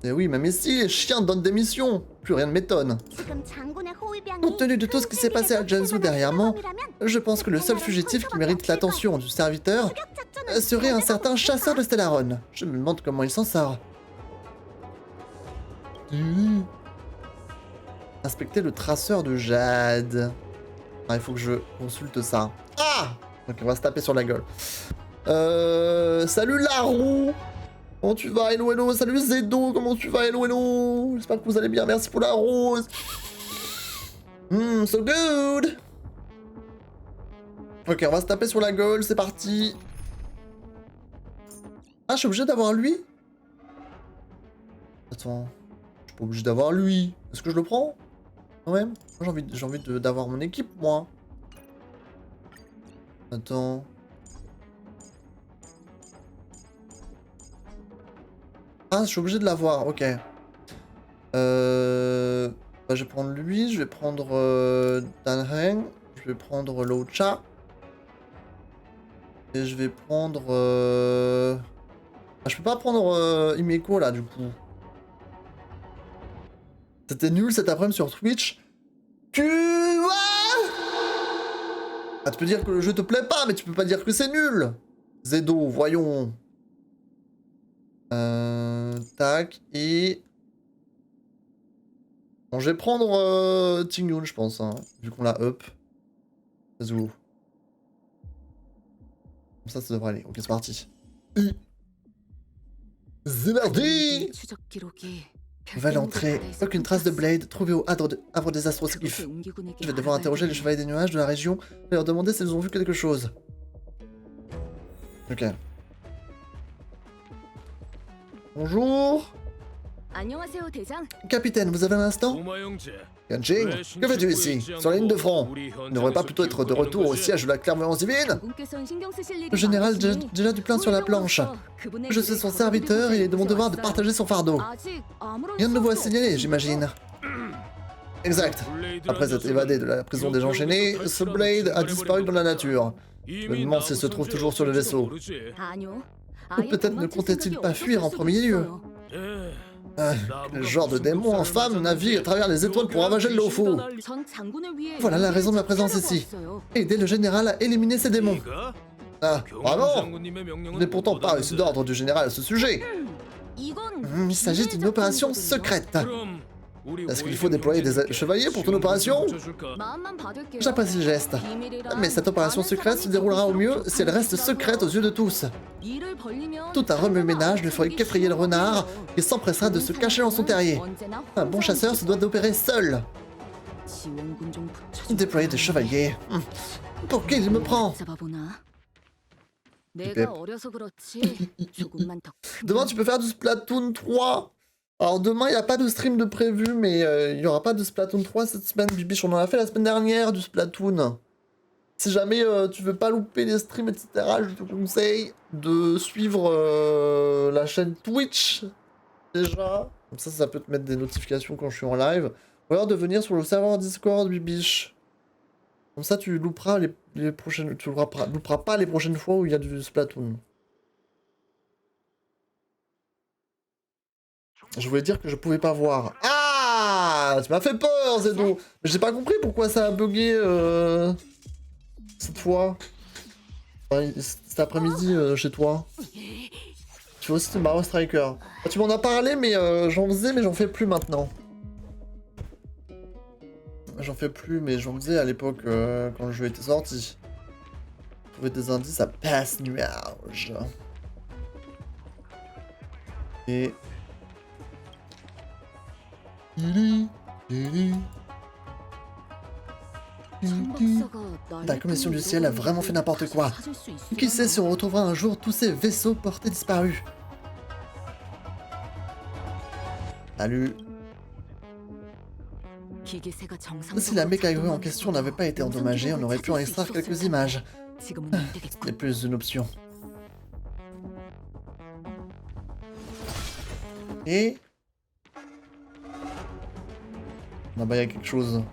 Speaker 1: Et oui, même ici, les chiens donnent des missions. Plus rien ne m'étonne. Compte tenu de tout ce qui s'est passé à Jansu dernièrement, je pense que le seul fugitif qui mérite l'attention du serviteur serait un certain chasseur de Stellaron. Je me demande comment il s'en sort. Inspecter le traceur de jade. Ah, il faut que je consulte ça. Ah! Ok, on va se taper sur la gueule. Salut Larou! Comment tu vas, hello hello? Salut Zedo, comment tu vas, hello hello? J'espère que vous allez bien, merci pour la rose. So good! Ok, on va se taper sur la gueule, c'est parti. Ah, je suis obligé d'avoir lui? Attends, je suis pas obligé d'avoir lui. Est-ce que je le prends? Quand même? Moi, j'ai envie d'avoir mon équipe, moi. Attends. Ah, je suis obligé de l'avoir, ok. Bah, je vais prendre lui, je vais prendre Danheng, je vais prendre Locha. Et je vais prendre... Ah, je peux pas prendre Himeko là, du coup. C'était nul cet après-midi sur Twitch. Ah, tu peux dire que le jeu te plaît pas, mais tu peux pas dire que c'est nul. Zedo, voyons. Tac, et... Bon, je vais prendre Tingyun, je pense, hein, vu qu'on l'a up. Comme ça devrait aller. Ok, c'est parti. C'est parti! Nouvelle entrée. Aucune trace de Blade trouvée au havre des Astrosglyphes. Je vais devoir interroger les chevaliers des nuages de la région et leur demander s'ils ont vu quelque chose. Ok. Bonjour. Capitaine, vous avez un instant? Yanjing, que fais-tu ici? Sur la ligne de front? Vous ne devrait pas plutôt être de retour au siège de la clairvoyance divine? Le général déjà du plein sur la planche. Je suis son serviteur et il est de mon devoir de partager son fardeau. Rien de nouveau à signaler, j'imagine. Exact. Après être évadé de la prison des enchaînés, ce Blade a disparu dans la nature. Je me demande s'il se trouve toujours sur le vaisseau. Ou peut-être ne comptait-il pas fuir en premier lieu? Quel genre de démon infâme navigue à travers les étoiles pour ravager le Lofu? Voilà la raison de ma présence ici. Aider le général à éliminer ces démons. Ah, vraiment? Je n'ai pourtant pas reçu d'ordre du général à ce sujet. Il s'agit d'une opération secrète. Est-ce qu'il faut déployer des chevaliers pour ton opération? J'apprécie le geste. Mais cette opération secrète se déroulera au mieux si elle reste secrète aux yeux de tous. Tout un remue-ménage ne ferait qu'effrayer le renard et s'empressera de se cacher dans son terrier. Un bon chasseur se doit d'opérer seul. Déployer des chevaliers. Pour qui il me prend? Demain tu peux faire du Splatoon 3. Alors demain, il n'y a pas de stream de prévu, mais il n'y aura pas de Splatoon 3 cette semaine, Bibiche. On en a fait la semaine dernière du Splatoon. Si jamais tu veux pas louper les streams, etc., je te conseille de suivre la chaîne Twitch, déjà. Comme ça peut te mettre des notifications quand je suis en live. Ou alors de venir sur le serveur Discord, Bibiche. Comme ça, tu louperas les prochaines... Tu louperas pas les prochaines fois où il y a du Splatoon. Je voulais dire que je pouvais pas voir. Ah! Tu m'as fait peur, Zedo! Mais j'ai pas compris pourquoi ça a bugué cette fois. Enfin, cet après-midi chez toi. Tu vois aussi, c'était Mario Striker. Tu m'en as parlé, mais j'en faisais, mais j'en fais plus maintenant. J'en fais plus, mais j'en faisais à l'époque quand le jeu était sorti. Trouver des indices à passe nuage. Et... La commission du ciel a vraiment fait n'importe quoi. Qui sait si on retrouvera un jour tous ces vaisseaux portés disparus. Salut. Si la mécagrue en question n'avait pas été endommagée, on aurait pu en extraire quelques images. Ce n'est plus une option. Et... là-bas, il y a quelque chose.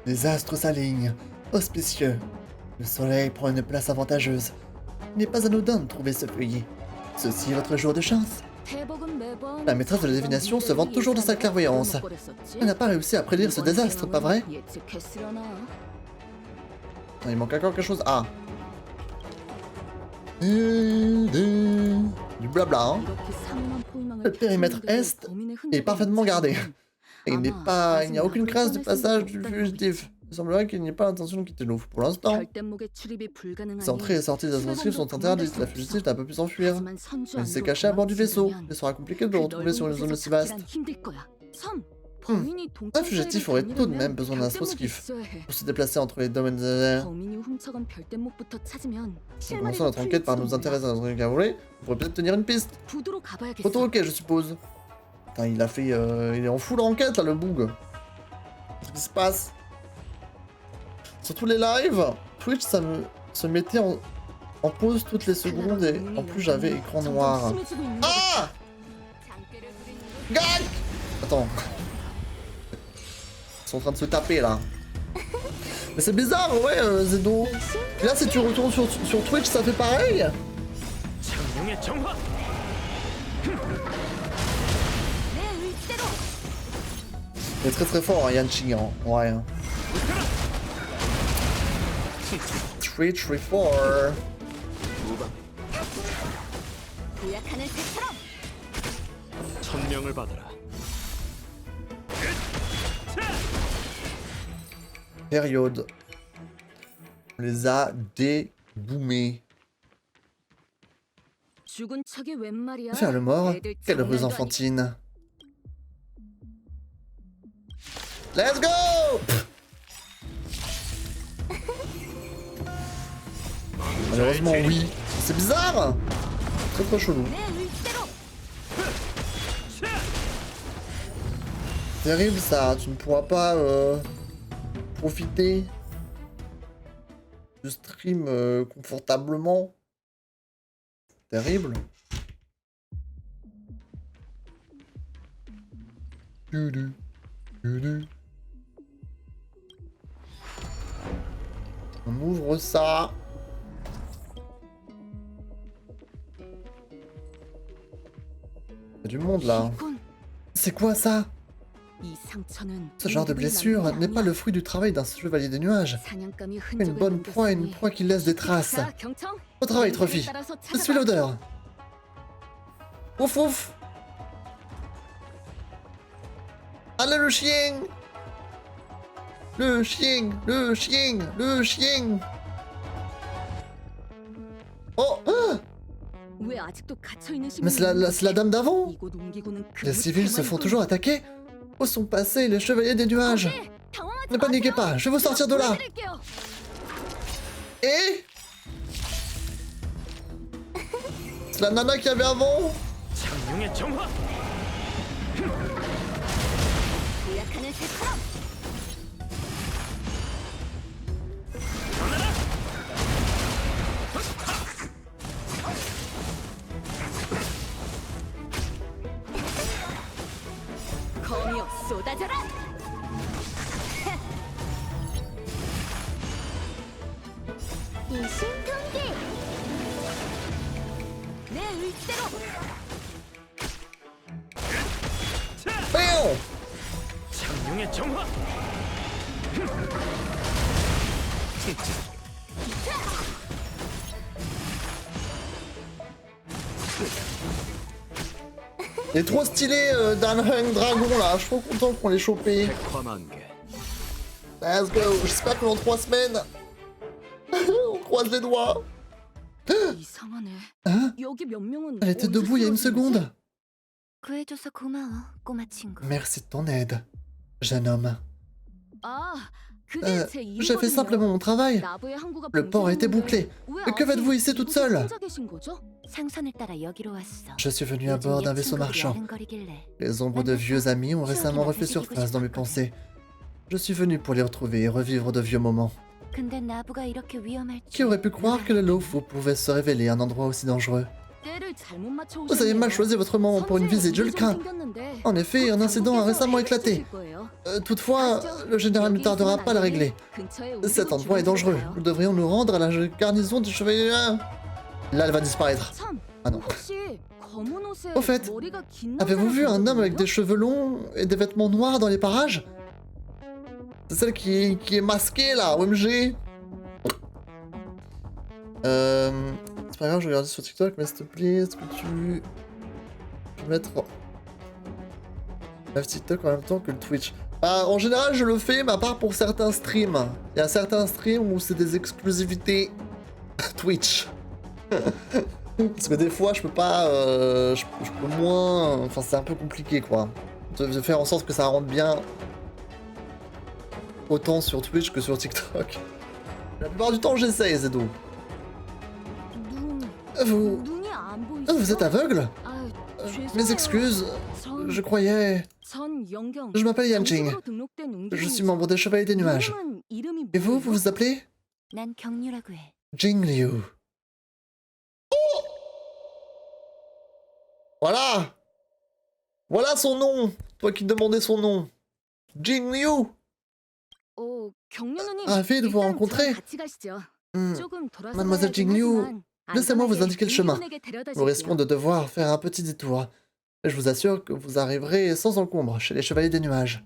Speaker 1: Les astres s'alignent, auspicieux. Le soleil prend une place avantageuse. Il n'est pas anodin de trouver ce feuillet. Ceci est votre jour de chance. La maîtresse de la divination se vante toujours de sa clairvoyance. Elle n'a pas réussi à prédire ce désastre, pas vrai? Il manque encore quelque chose. Ah. Du blabla, hein. Le périmètre est est parfaitement gardé. Et il n'y a aucune trace de passage du fugitif. Il semblerait qu'il n'y ait pas l'intention de quitter l'ouvre pour l'instant. Les entrées et sorties des ascensifs sont interdites. La fugitive n'a pas pu s'enfuir. Elle s'est cachée à bord du vaisseau. Il sera compliqué de le retrouver sur une zone aussi vaste. Un fugitif aurait tout de même besoin d'un astroskiff pour se déplacer entre les domaines des airs. Commençons notre enquête par nous intéresser à notre cabriolet. On pourrait peut-être tenir une piste. Photo ok, je suppose. Putain, il a fait... il est en full enquête, là, le boug. Qu'est-ce qui se passe? Sur tous les lives, Twitch, ça se mettait en pause toutes les secondes et en plus, j'avais écran noir. Ah! Gag! Attends. Ils sont en train de se taper, là. Mais c'est bizarre, ouais, Zedo. Et là, si tu retournes sur Twitch, ça fait pareil? Il est très très fort, hein, Yan Qing, hein. Ouais. Hein. 3-3-4.
Speaker 3: 천명을 받아라.
Speaker 1: Période. On les a déboumés. Faire le mort? Quelle ruse enfantine. Let's go! Malheureusement, oui. C'est bizarre! Très très chelou. Terrible ça, tu ne pourras pas profiter du stream confortablement. Terrible. On ouvre ça. Il y a du monde là. C'est quoi ça? Ce genre de blessure n'est pas le fruit du travail d'un chevalier des nuages. Une bonne proie, une proie qui laisse des traces. Au travail, Trophy. Je suis l'odeur. Ouf ouf. Allez le chien. Le chien, le chien, le chien. Oh ah! Mais c'est la dame d'avant. Les civils se font toujours attaquer. Où sont passés les chevaliers des nuages? Ne paniquez pas, je vais vous sortir de là. Et c'est la nana qu'il y avait avant. Bam! Il est trop stylé Danheng Dragon là, je suis trop content qu'on l'ait chopé. Let's go, j'espère que dans 3 semaines, on croise les doigts. Hein? Elle était debout il y a une seconde.
Speaker 5: 구해줘서 고마워, 꼬마 친구.
Speaker 1: Merci de ton aide, jeune homme. J'ai fait simplement mon travail. Le port a été bouclé. Que faites-vous ici toute seule?
Speaker 5: 상선을 따라 여기로 왔어.
Speaker 1: Je suis venu à bord d'un vaisseau marchand. Les ombres de vieux amis ont récemment refait surface dans mes pensées. Je suis venu pour les retrouver et revivre de vieux moments.
Speaker 5: 근데 나부가 이렇게 위험할지.
Speaker 1: Qui aurait pu croire que le Lofu pouvait se révéler un endroit aussi dangereux? Vous avez mal choisi votre moment pour une visite, je le crains. En effet, un incident a récemment éclaté. Toutefois, le général ne tardera pas à le régler. Cet endroit est dangereux. Nous devrions nous rendre à la garnison du chevalier. Là, elle va disparaître. Ah non. Au fait, avez-vous vu un homme avec des cheveux longs et des vêtements noirs dans les parages? C'est celle qui est masquée là, OMG. C'est pas grave, je vais regarder sur TikTok, mais s'il te plaît, est-ce que tu peux mettre live TikTok en même temps que le Twitch? Bah, en général, je le fais, mais à part pour certains streams. Il y a certains streams où c'est des exclusivités Twitch. Parce que des fois, je peux pas... je peux moins... Enfin, c'est un peu compliqué, quoi. De faire en sorte que ça rentre bien autant sur Twitch que sur TikTok. La plupart du temps, j'essaye, Zedo. Vous êtes aveugle? Mes excuses. Je croyais... Je m'appelle Yanjing. Je suis membre des Chevaliers des Nuages. Et vous vous appelez?
Speaker 5: 난 경유라고 해.
Speaker 1: Jingliu. Voilà! Voilà son nom! Toi qui demandais son nom. Jingliu! Ravi de vous rencontrer. Mademoiselle Jingliu, laissez-moi vous indiquer le chemin. Nous risquons de devoir faire un petit détour. Et je vous assure que vous arriverez sans encombre chez les Chevaliers des Nuages.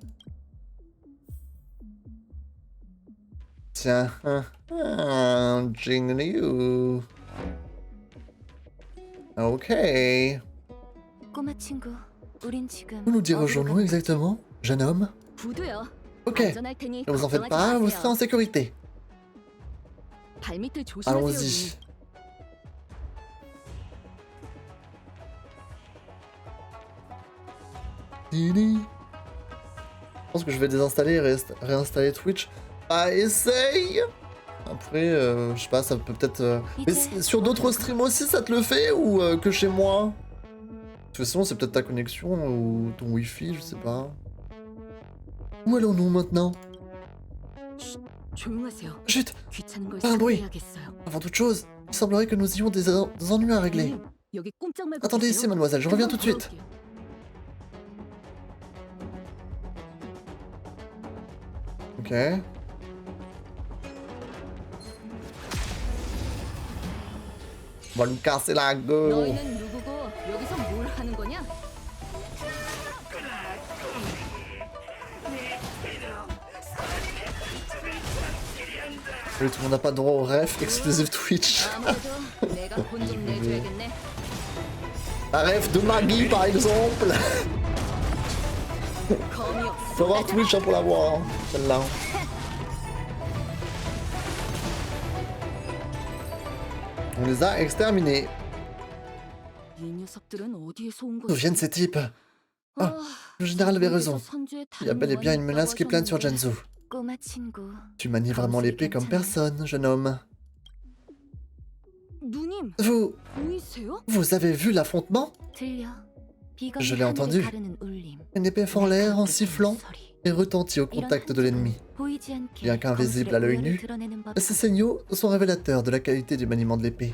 Speaker 1: Tiens, Jingliu. Ok.
Speaker 5: 꼬마 친구, 우린 지금
Speaker 1: Où nous dirigeons-nous exactement, jeune homme? Ok, ne vous en faites pas, vous serez en sécurité. Allons-y. Je pense que je vais désinstaller et réinstaller Twitch. Ah, essaye! Après, je sais pas, ça peut peut-être... Mais sur d'autres streams aussi, ça te le fait ou que chez moi? De toute façon, c'est peut-être ta connexion ou ton wifi, je sais pas. Où allons-nous maintenant? Chut! Pas un bruit! Avant toute chose, il semblerait que nous ayons des ennuis à régler. Attendez ici, mademoiselle, je reviens tout de suite. Ok. On va nous casser la gueule. Oui, tout le monde n'a pas droit au ref exclusive Twitch. La ref de Maggie par exemple. Faut avoir Twitch hein, pour la voir, hein, celle-là. On les a exterminés. D'où viennent ces types? Ah, le général avait raison. Il y a bel et bien une menace qui plane sur Janzu.
Speaker 5: 꼬마 친구.
Speaker 1: Tu manies vraiment l'épée comme personne, jeune homme. Vous avez vu l'affrontement?
Speaker 5: 들려.
Speaker 1: Je l'ai entendu. Une épée fend l'air en sifflant et retentit au contact de l'ennemi. Bien qu'invisible à l'œil nu, ces signaux sont révélateurs de la qualité du maniement de l'épée.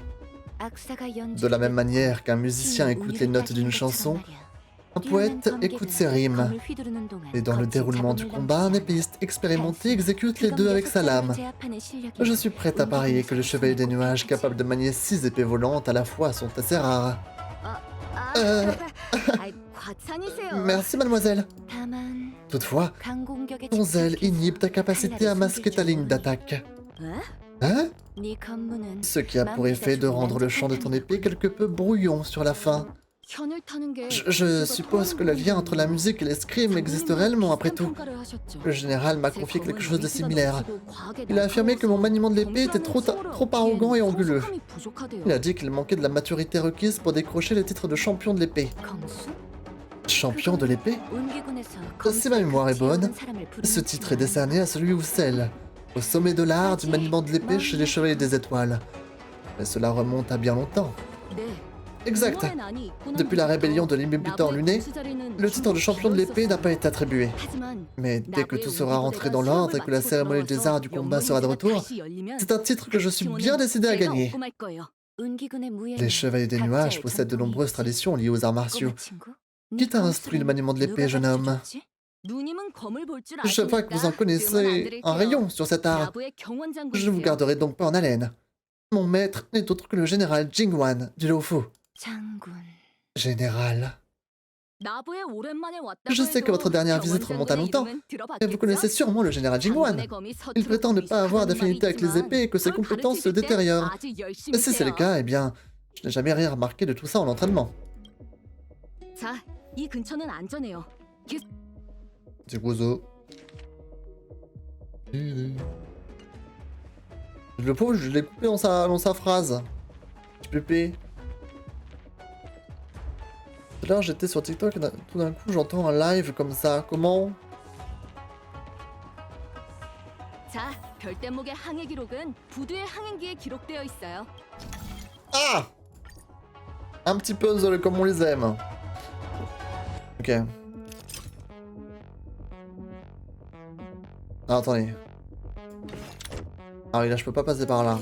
Speaker 1: De la même manière qu'un musicien écoute les notes d'une chanson, un poète écoute ses rimes. Et dans le déroulement du combat, un épéiste expérimenté exécute les deux avec sa lame. Je suis prête à parier que les Chevaliers des Nuages capables de manier 6 épées volantes à la fois sont assez rares. Merci, mademoiselle. Toutefois, ton zèle inhibe ta capacité à masquer ta ligne d'attaque. Hein? Ce qui a pour effet de rendre le champ de ton épée quelque peu brouillon sur la fin. Je suppose que le lien entre la musique et l'escrime existe réellement après tout. Le général m'a confié quelque chose de similaire. Il a affirmé que mon maniement de l'épée était trop arrogant et anguleux. Il a dit qu'il manquait de la maturité requise pour décrocher le titre de champion de l'épée. Champion de l'épée? Si ma mémoire est bonne, ce titre est décerné à celui ou celle au sommet de l'art du maniement de l'épée chez les Chevaliers des Étoiles. Mais cela remonte à bien longtemps. Exact. Depuis la rébellion de l'Immutant Luné, le titre de champion de l'épée n'a pas été attribué. Mais dès que tout sera rentré dans l'ordre et que la cérémonie des arts du combat sera de retour, c'est un titre que je suis bien décidé à gagner. Les Chevaliers des Nuages possèdent de nombreuses traditions liées aux arts martiaux. Qui t'a instruit le maniement de l'épée, jeune homme? Je vois que vous en connaissez un rayon sur cet art. Je ne vous garderai donc pas en haleine. Mon maître n'est autre que le général Jingwan du Luofu. Général. Je sais que votre dernière visite remonte à longtemps, mais vous connaissez sûrement le général Jingwan. Il prétend ne pas avoir d'affinité avec les épées et que ses compétences se détériorent. Et si c'est le cas, eh bien, je n'ai jamais rien remarqué de tout ça en entraînement. Petit oiseau. Le pauvre, je l'ai coupé dans sa phrase. Petit pépé. Là, j'étais sur TikTok et tout d'un coup, j'entends un live comme ça. Comment? Ah! Un petit puzzle comme on les aime. Ok. Ah, attendez. Ah oui, là, je peux pas passer par là.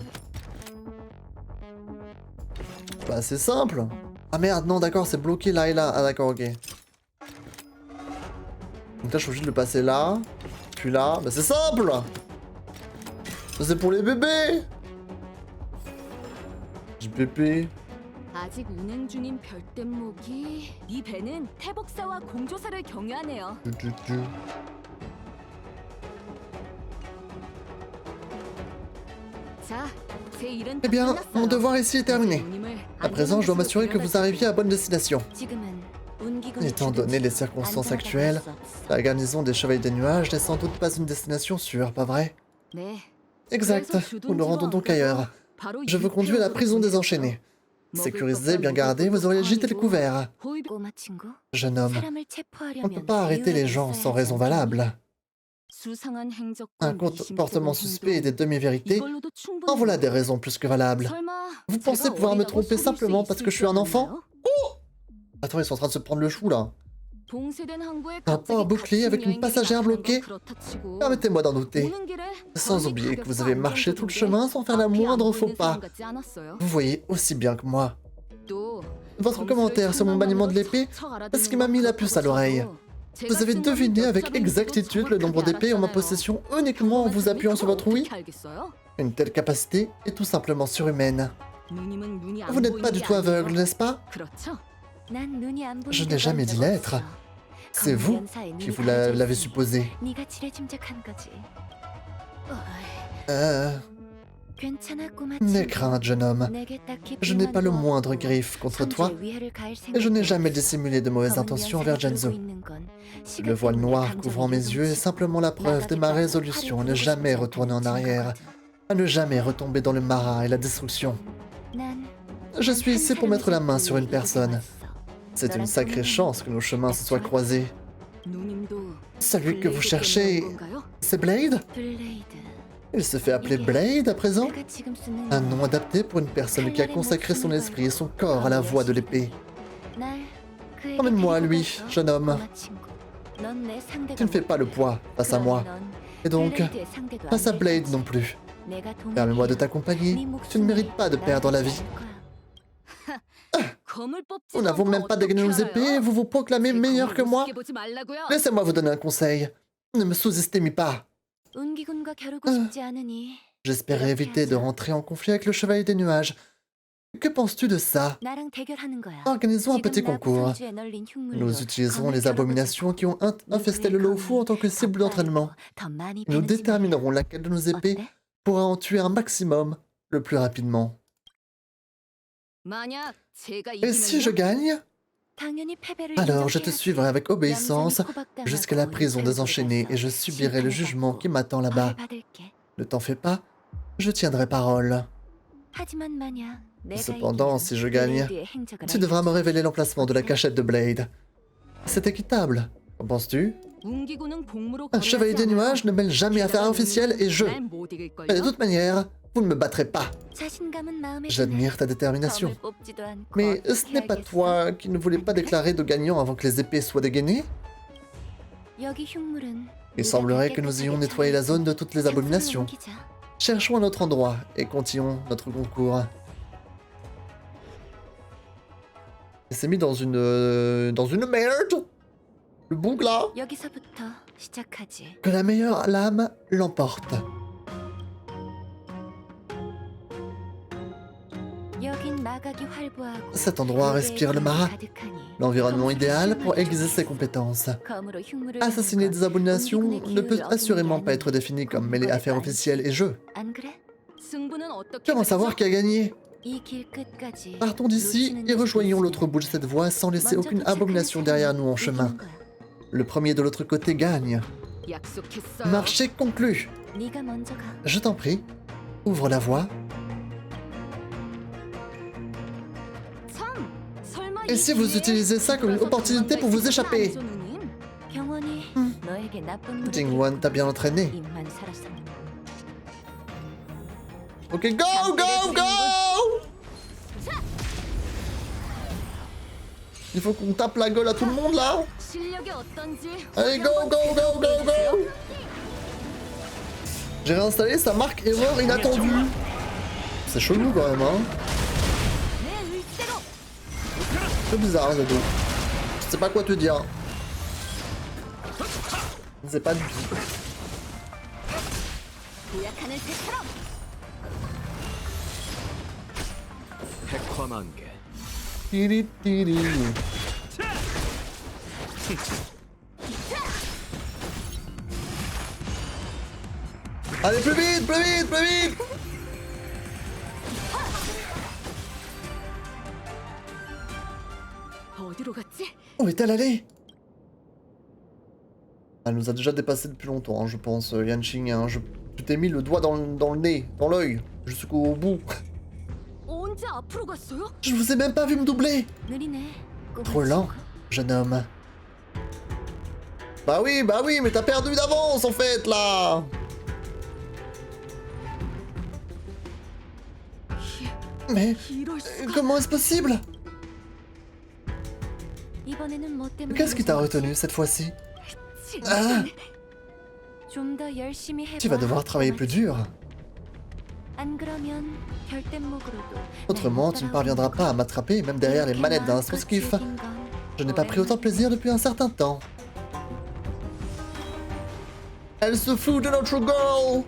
Speaker 1: Bah, c'est simple. Ah merde, non, d'accord, c'est bloqué là et là. Ah d'accord, ok. Donc là, je suis obligé de le passer là. Puis là. Bah, c'est simple! Ça, c'est pour les bébés! J'ai pépé.
Speaker 5: 아직 운행 중인 별댐목이 네 배는 태복사와 공조사를 경유하네요.
Speaker 1: Eh bien, mon devoir ici est terminé. À présent, je dois m'assurer que vous arriviez à bonne destination. Étant donné les circonstances actuelles, la garnison des Chevaliers des Nuages n'est sans doute pas une destination sûre, pas vrai? Exact, nous nous rendons donc ailleurs. Je vous conduis à la prison des enchaînés. Sécurisé, bien gardé, vous auriez agité le couvert. Jeune homme, on ne peut pas arrêter les gens sans raison valable. Un comportement suspect et des demi-vérités, en voilà des raisons plus que valables. Vous pensez pouvoir me tromper simplement parce que je suis un enfant? Oh! Attends, ils sont en train de se prendre le chou, là. Un port bouclier avec une passagère bloquée? Permettez-moi d'en douter. Sans oublier que vous avez marché tout le chemin sans faire la moindre faux pas. Vous voyez aussi bien que moi. Votre commentaire sur mon maniement de l'épée, c'est ce qui m'a mis la puce à l'oreille. Vous avez deviné avec exactitude le nombre d'épées en ma possession uniquement en vous appuyant sur votre ouïe? Une telle capacité est tout simplement surhumaine. Vous n'êtes pas du tout aveugle, n'est-ce pas? Je n'ai jamais dit l'être. C'est vous qui vous l'avez supposé. N'aie crainte, jeune homme. Je n'ai pas le moindre griffe contre toi, et je n'ai jamais dissimulé de mauvaises intentions envers Genzo. Le voile noir couvrant mes yeux est simplement la preuve de ma résolution à ne jamais retourner en arrière, à ne jamais retomber dans le maras et la destruction. Je suis ici pour mettre la main sur une personne. C'est une sacrée chance que nos chemins se soient croisés. Celui que vous cherchez, c'est Blade? Il se fait appeler Blade à présent? Un nom adapté pour une personne qui a consacré son esprit et son corps à la voie de l'épée. Emmène-moi à lui, jeune homme. Tu ne fais pas le poids face à moi. Et donc, face à Blade non plus. Permets-moi de t'accompagner. Tu ne mérites pas de perdre la vie. Nous n'avons même pas dégainé nos épées et vous vous proclamez meilleur que moi? Laissez-moi vous donner un conseil. Ne me sous-estimez pas. J'espérais éviter de rentrer en conflit avec le Chevalier des Nuages. Que penses-tu de ça? Organisons un petit concours. Nous utiliserons les abominations qui ont infesté le Luofu en tant que cible d'entraînement. Nous déterminerons laquelle de nos épées pourra en tuer un maximum le plus rapidement. Et si je gagne, Alors je te suivrai avec obéissance jusqu'à la prison désenchaînée et je subirai le jugement qui m'attend là-bas. Ne t'en fais pas, je tiendrai parole. Cependant, si je gagne, tu devras me révéler l'emplacement de la cachette de Blade. C'est équitable, qu'en penses-tu? Un chevalier des nuages ne mêle jamais affaire officielle et je... Mais de toute manière, vous ne me battrez pas. J'admire ta détermination. Mais ce n'est pas toi qui ne voulais pas déclarer de gagnant avant que les épées soient dégainées? Il semblerait que nous ayons nettoyé la zone de toutes les abominations. Cherchons un autre endroit et continuons notre concours. Il s'est mis dans une merde. Le bouc là. Que la meilleure lame l'emporte. Cet endroit respire le marat. L'environnement idéal pour aiguiser ses compétences. Assassiner des abominations ne peut assurément pas être défini comme mêler affaires officielles et jeu. Comment savoir qui a gagné? Partons d'ici et rejoignons l'autre bout de cette voie sans laisser aucune abomination derrière nous en chemin. Le premier de l'autre côté gagne. Marché conclu. Je t'en prie, ouvre la voie. Et si vous utilisez ça comme une opportunité pour vous échapper? Jingwan t'a bien entraîné. Ok, go, go, go! Il faut qu'on tape la gueule à tout le monde là. Allez, go, go, go, go, go! J'ai réinstallé, ça marque erreur inattendue. C'est chelou quand même, hein. C'est bizarre, Zado. Je sais pas quoi te dire. Je sais pas du tout. Tiri, tiri. Allez, plus vite, plus vite, plus vite! Où est-elle allée? Elle nous a déjà dépassé depuis longtemps, hein, je pense, Yanqing. Hein, je t'ai mis le doigt dans le nez, dans l'œil, jusqu'au bout. Je vous ai même pas vu me doubler. Trop lent, jeune homme. Bah oui, mais t'as perdu d'avance en fait, là. Mais comment est-ce possible? Qu'est-ce qui t'a retenu cette fois-ci? Ah! Tu vas devoir travailler plus dur. Autrement, tu ne parviendras pas à m'attraper même derrière les manettes d'un skiff. Je n'ai pas pris autant de plaisir depuis un certain temps. Elle se fout de notre girl!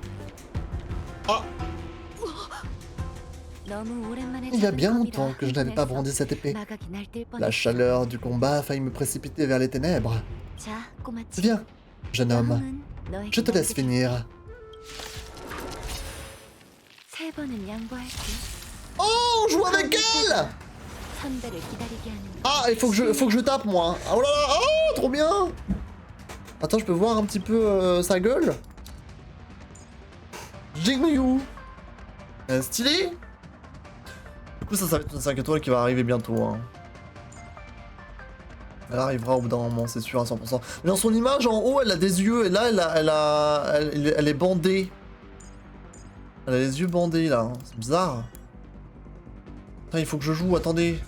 Speaker 1: Ah! Il y a bien longtemps que je n'avais pas brandi cette épée. La chaleur du combat a failli me précipiter vers les ténèbres. Viens, jeune homme. Je te laisse finir. Oh, on joue avec elle! Ah, il faut que je tape, moi. Oh là là, oh, trop bien! Attends, je peux voir un petit peu sa gueule? Jingyu! Stylé? Du coup, ça va être une 5 étoiles qui va arriver bientôt. Hein. Elle arrivera au bout d'un moment, c'est sûr, à 100%. Mais dans son image, en haut, elle a des yeux, et là, elle est bandée. Elle a les yeux bandés, là. C'est bizarre. Putain, il faut que je joue, attendez.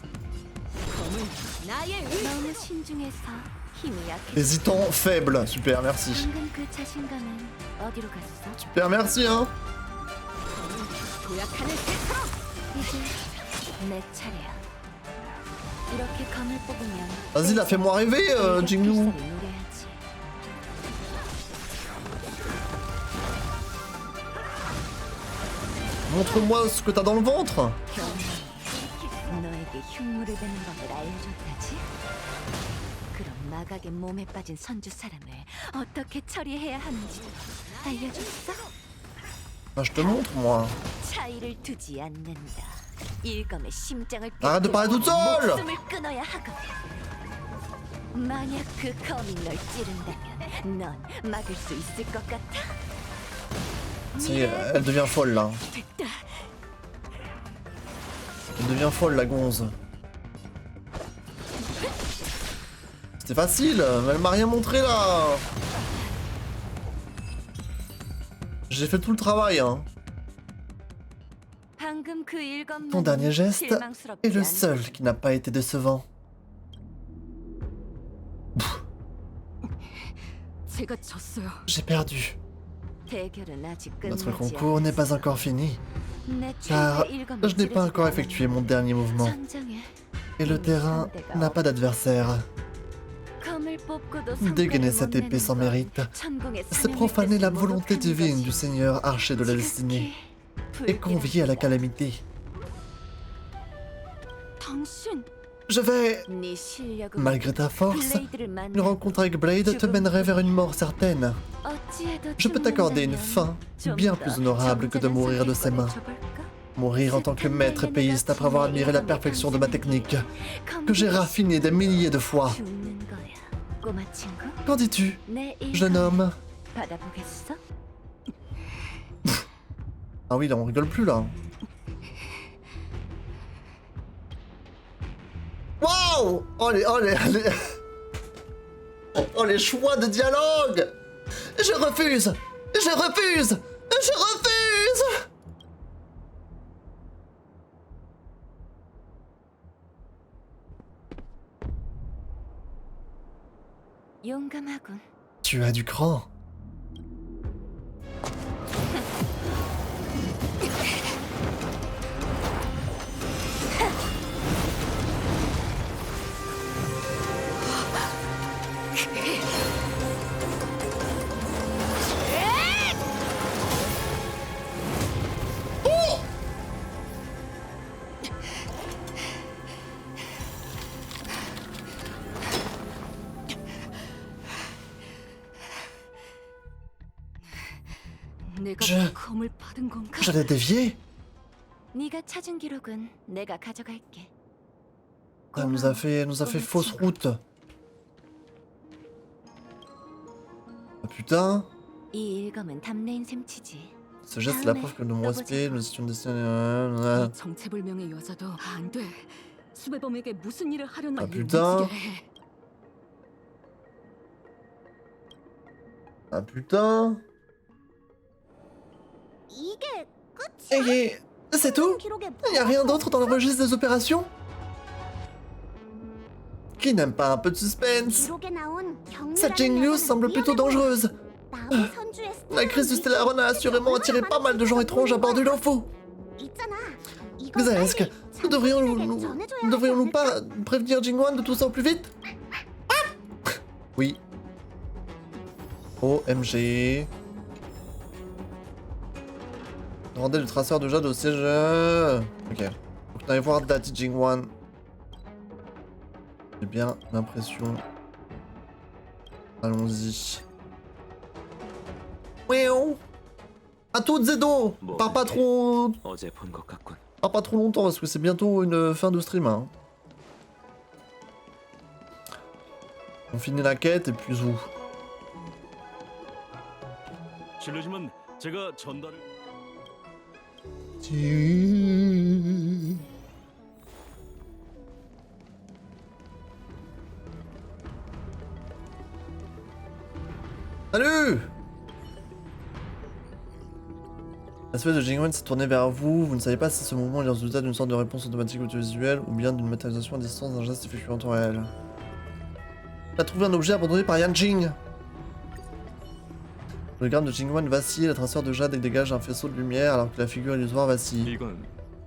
Speaker 1: Hésitant, faible. Super, merci. Super, merci, hein. Vas-y, là, fais-moi rêver, Jingyu. Montre-moi ce que t'as dans le ventre. Bah, je te montre, moi. Arrête de parler toute seule.
Speaker 5: 만약 그 검이 널 찌른다면 넌 막을 수 있을 것 같아?
Speaker 1: Ça y est, elle devient folle là.
Speaker 5: 됐다.
Speaker 1: Elle devient folle la gonze. C'était facile, elle m'a rien montré là. J'ai fait tout le travail hein.
Speaker 5: 방금 그 일검만은
Speaker 1: Ton dernier geste
Speaker 5: 실망스럽지
Speaker 1: est le
Speaker 5: 않아.
Speaker 1: seul qui n'a pas été décevant.
Speaker 5: 제가 졌어요.
Speaker 1: J'ai perdu.
Speaker 5: 대결은 아직
Speaker 1: Notre
Speaker 5: 끝나지
Speaker 1: concours n'est pas encore fini, car je n'ai pas encore effectué mon dernier mouvement. Et le terrain n'a pas d'adversaire. Dégainer cette épée sans mérite, c'est profaner la volonté divine du Seigneur archer de la destinée, et convier à la calamité. Je vais, malgré ta force, une rencontre avec Blade te mènerait vers une mort certaine. Je peux t'accorder une fin bien plus honorable que de mourir de ses mains. Mourir en tant que maître épéiste après avoir admiré la perfection de ma technique, que j'ai raffinée des milliers de fois. Qu'en dis-tu, jeune homme? Ah oui, là on rigole plus là. Wow! Oh les choix de dialogue! Je refuse! Je refuse! Je refuse!
Speaker 5: 용감하군.
Speaker 1: Tu as du cran. J'allais dévier.
Speaker 5: 네가 찾은 기록은 내가 가져갈게.
Speaker 1: Elle nous a fait fausse route. Ah putain.
Speaker 5: 이 일검은 담내인 셈치지.
Speaker 1: Ce geste c'est la preuve que nous sommes respectés, nous étions destinés.
Speaker 7: 정체불명의 여자도 안 돼. 수배범에게 무슨 일을 하려나
Speaker 1: 아 putain. Ah putain. Et c'est tout? Y a rien d'autre dans le registre des opérations? Qui n'aime pas un peu de suspense? Cette Jingliu semble plutôt dangereuse. La crise du Stellaron a assurément attiré pas mal de gens étranges à bord du Lofo. Xaesk, nous devrions-nous pas prévenir Jingwan de tout ça au plus vite? Oui. OMG. Rendez le traceur de jade au siège. Ok. Faut que t'ailles voir Dati Jingwan. J'ai bien l'impression. Allons-y. Miaou. À toutes Zedo. Pars pas trop longtemps parce que c'est bientôt une fin de stream. Hein. On finit la quête et puis zou.
Speaker 4: 실례지만 제가 전달을
Speaker 1: Salut! L'aspect de Jingwan s'est tourné vers vous. Vous ne savez pas si ce mouvement est le résultat d'une sorte de réponse automatique audiovisuelle ou bien d'une matérialisation à distance d'un geste effectué en temps réel. Tu as trouvé un objet abandonné par Yanjing. Le garde de Jingwan vacille, le traceur de jade dégage un faisceau de lumière alors que la figure illusoire vacille.
Speaker 3: 이건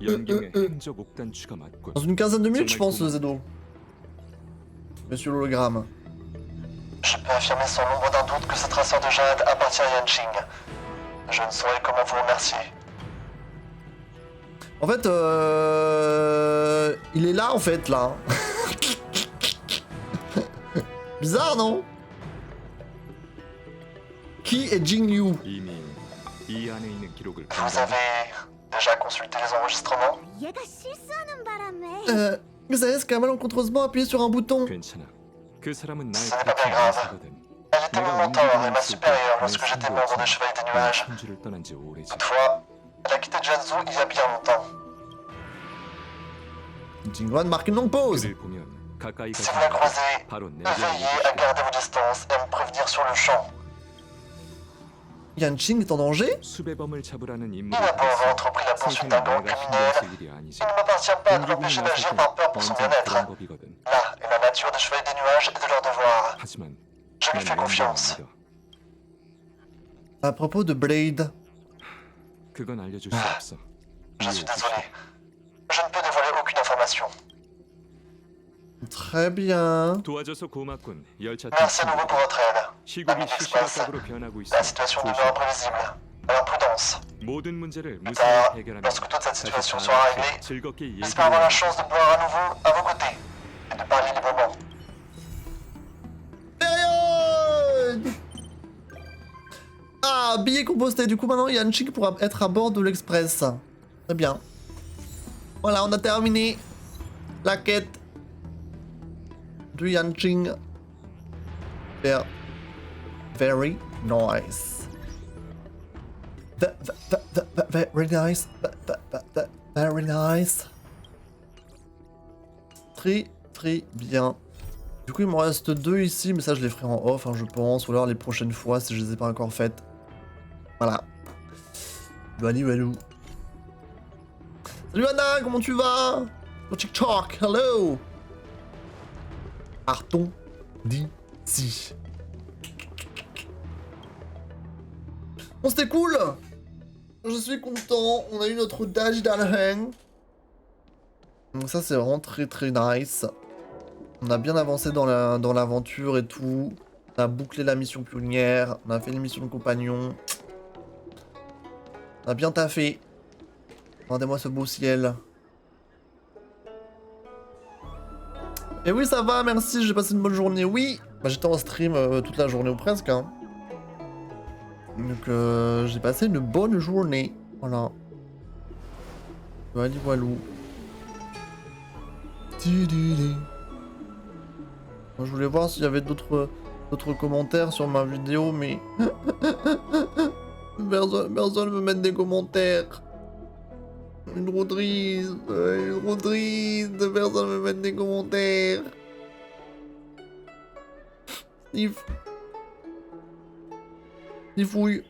Speaker 3: 연경의 행적 옥단추가 맞군.
Speaker 1: Dans une quinzaine de minutes, je pense, Zedo. Monsieur l'hologramme.
Speaker 6: Je peux affirmer sans l'ombre d'un doute que ce traceur de jade appartient à Yanqing. Je ne saurais comment vous remercier.
Speaker 1: En fait, il est là, en fait, là. Bizarre, non? Qui est Jingliu?
Speaker 3: 이미 이 안에 있는 기록을
Speaker 6: Vous avez déjà consulté les enregistrements?
Speaker 1: Xaesk a malencontreusement appuyé sur un bouton.
Speaker 3: 괜찮아. 그 사람은 날
Speaker 6: Ce n'est pas
Speaker 3: 그렇게
Speaker 6: bien grave.
Speaker 3: 맹세거든.
Speaker 6: Elle était
Speaker 3: 내가
Speaker 6: mon mentor et
Speaker 3: 움직이는
Speaker 6: ma
Speaker 3: 있을 때
Speaker 6: supérieure
Speaker 3: 내
Speaker 6: lorsque j'étais
Speaker 3: 선두였지.
Speaker 6: membre des Chevaliers des
Speaker 3: 내
Speaker 6: Nuages.
Speaker 3: 천주를 떠난 지 오래지.
Speaker 6: Toutefois, elle a quitté Janzu il y a bien longtemps.
Speaker 1: Jingwan marque une longue pause.
Speaker 3: 그를 보면 가까이
Speaker 6: Si
Speaker 3: 가지
Speaker 6: vous la
Speaker 3: 말고
Speaker 6: croisez,
Speaker 3: 바로 내게
Speaker 6: veillez à
Speaker 3: 알려주시오.
Speaker 6: garder vos distances et à me prévenir sur le champ.
Speaker 1: Yanqing est en danger?
Speaker 3: 수배범을 잡으라는 임무를
Speaker 6: Il a beau avoir
Speaker 3: 받았어.
Speaker 6: entrepris la poursuite
Speaker 3: 생태는
Speaker 6: d'un gang
Speaker 3: 내가 신경
Speaker 6: criminel,
Speaker 3: 쓸 일이 아니지.
Speaker 6: il ne m'appartient pas de
Speaker 3: 공격을
Speaker 6: l'empêcher
Speaker 3: 나설
Speaker 6: d'agir
Speaker 3: 때
Speaker 6: par peur pour son
Speaker 3: 언제나
Speaker 6: bien-être.
Speaker 3: 그런 법이거든.
Speaker 6: Là est la nature des Chevaliers des Nuages et de leur devoir.
Speaker 3: 하지만
Speaker 6: Je lui
Speaker 3: 난
Speaker 6: fais
Speaker 3: 원대를
Speaker 6: confiance.
Speaker 3: 믿어.
Speaker 1: À propos de Blade.
Speaker 3: 그건 알려줄 수 없어.
Speaker 6: Je suis
Speaker 3: 이해해
Speaker 6: désolé.
Speaker 3: 주시오.
Speaker 6: Je ne peux dévoiler aucune information.
Speaker 1: Très bien.
Speaker 3: 도와줘서 고맙군. 열차
Speaker 6: Merci à nouveau pour votre aide.
Speaker 3: 시국이
Speaker 6: Ami Express.
Speaker 3: 시시각각으로 변하고 있어.
Speaker 6: La situation demeure
Speaker 3: 조심해.
Speaker 6: imprévisible. Alors prudence.
Speaker 3: 모든 문제를
Speaker 6: Plus
Speaker 3: 무사히
Speaker 6: tard,
Speaker 3: 해결하면
Speaker 6: lorsque toute cette
Speaker 3: 다시
Speaker 6: situation
Speaker 3: 다
Speaker 6: sera
Speaker 3: 같이
Speaker 6: réglée,
Speaker 3: 즐겁게
Speaker 6: j'espère avoir la
Speaker 3: 얘기를
Speaker 6: chance de boire à nouveau à vos côtés et de parler librement.
Speaker 1: Période. Ah, billet composté. Du coup, maintenant, Yanqing pourra être à bord de l'Express. Très bien. Voilà, on a terminé la quête de Yanqing. Very nice. Very nice. Very nice. Très, très bien. Du coup, il m'en reste 2 ici, mais ça, je les ferai en off, hein, je pense. Ou alors les prochaines fois, si je les ai pas encore faites. Voilà. Walou, walou. Salut Anna, comment tu vas? Oh, TikTok, hello. Partons d'ici. Bon, c'était cool. Je suis content. On a eu notre dash d'Alheng. Donc ça, c'est vraiment très très nice. On a bien avancé dans l'aventure et tout. On a bouclé la mission pionnière. On a fait une mission de compagnon. On a bien taffé. Regardez-moi ce beau ciel. Et oui, ça va, merci, j'ai passé une bonne journée. Oui, bah, j'étais en stream toute la journée ou presque. Hein. Donc j'ai passé une bonne journée. Voilà. Voilà, voilou. Moi, je voulais voir s'il y avait d'autres commentaires sur ma vidéo, mais... personne veut mettre des commentaires. Une trop triste, personne veut mettre des commentaires. Fouille.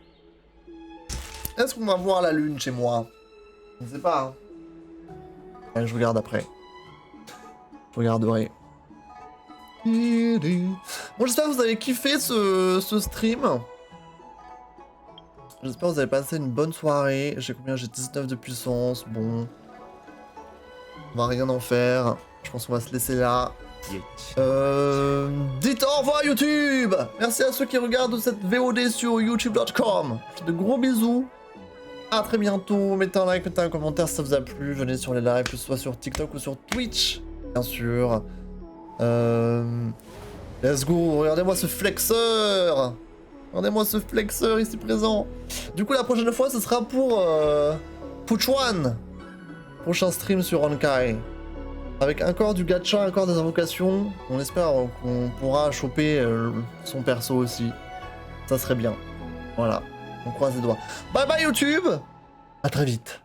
Speaker 1: Est-ce qu'on va voir la lune chez moi? Je ne sais pas. Hein. Ouais, je regarde après. Je regarderai. Bon, j'espère que vous avez kiffé ce stream. J'espère que vous avez passé une bonne soirée. J'ai combien? J'ai 19 de puissance. Bon. On va rien en faire. Je pense qu'on va se laisser là. Dites au revoir YouTube. Merci à ceux qui regardent cette VOD sur youtube.com. Je fais de gros bisous. À très bientôt. Mettez un like, mettez un commentaire si ça vous a plu. Venez sur les lives, que ce soit sur TikTok ou sur Twitch. Bien sûr. Let's go. Regardez-moi ce flexeur. Regardez-moi ce flexeur ici présent. Du coup, la prochaine fois, ce sera pour Puchuan. Prochain stream sur Honkai. Avec encore du gacha, encore des invocations. On espère qu'on pourra choper son perso aussi. Ça serait bien. Voilà. On croise les doigts. Bye bye YouTube. À très vite.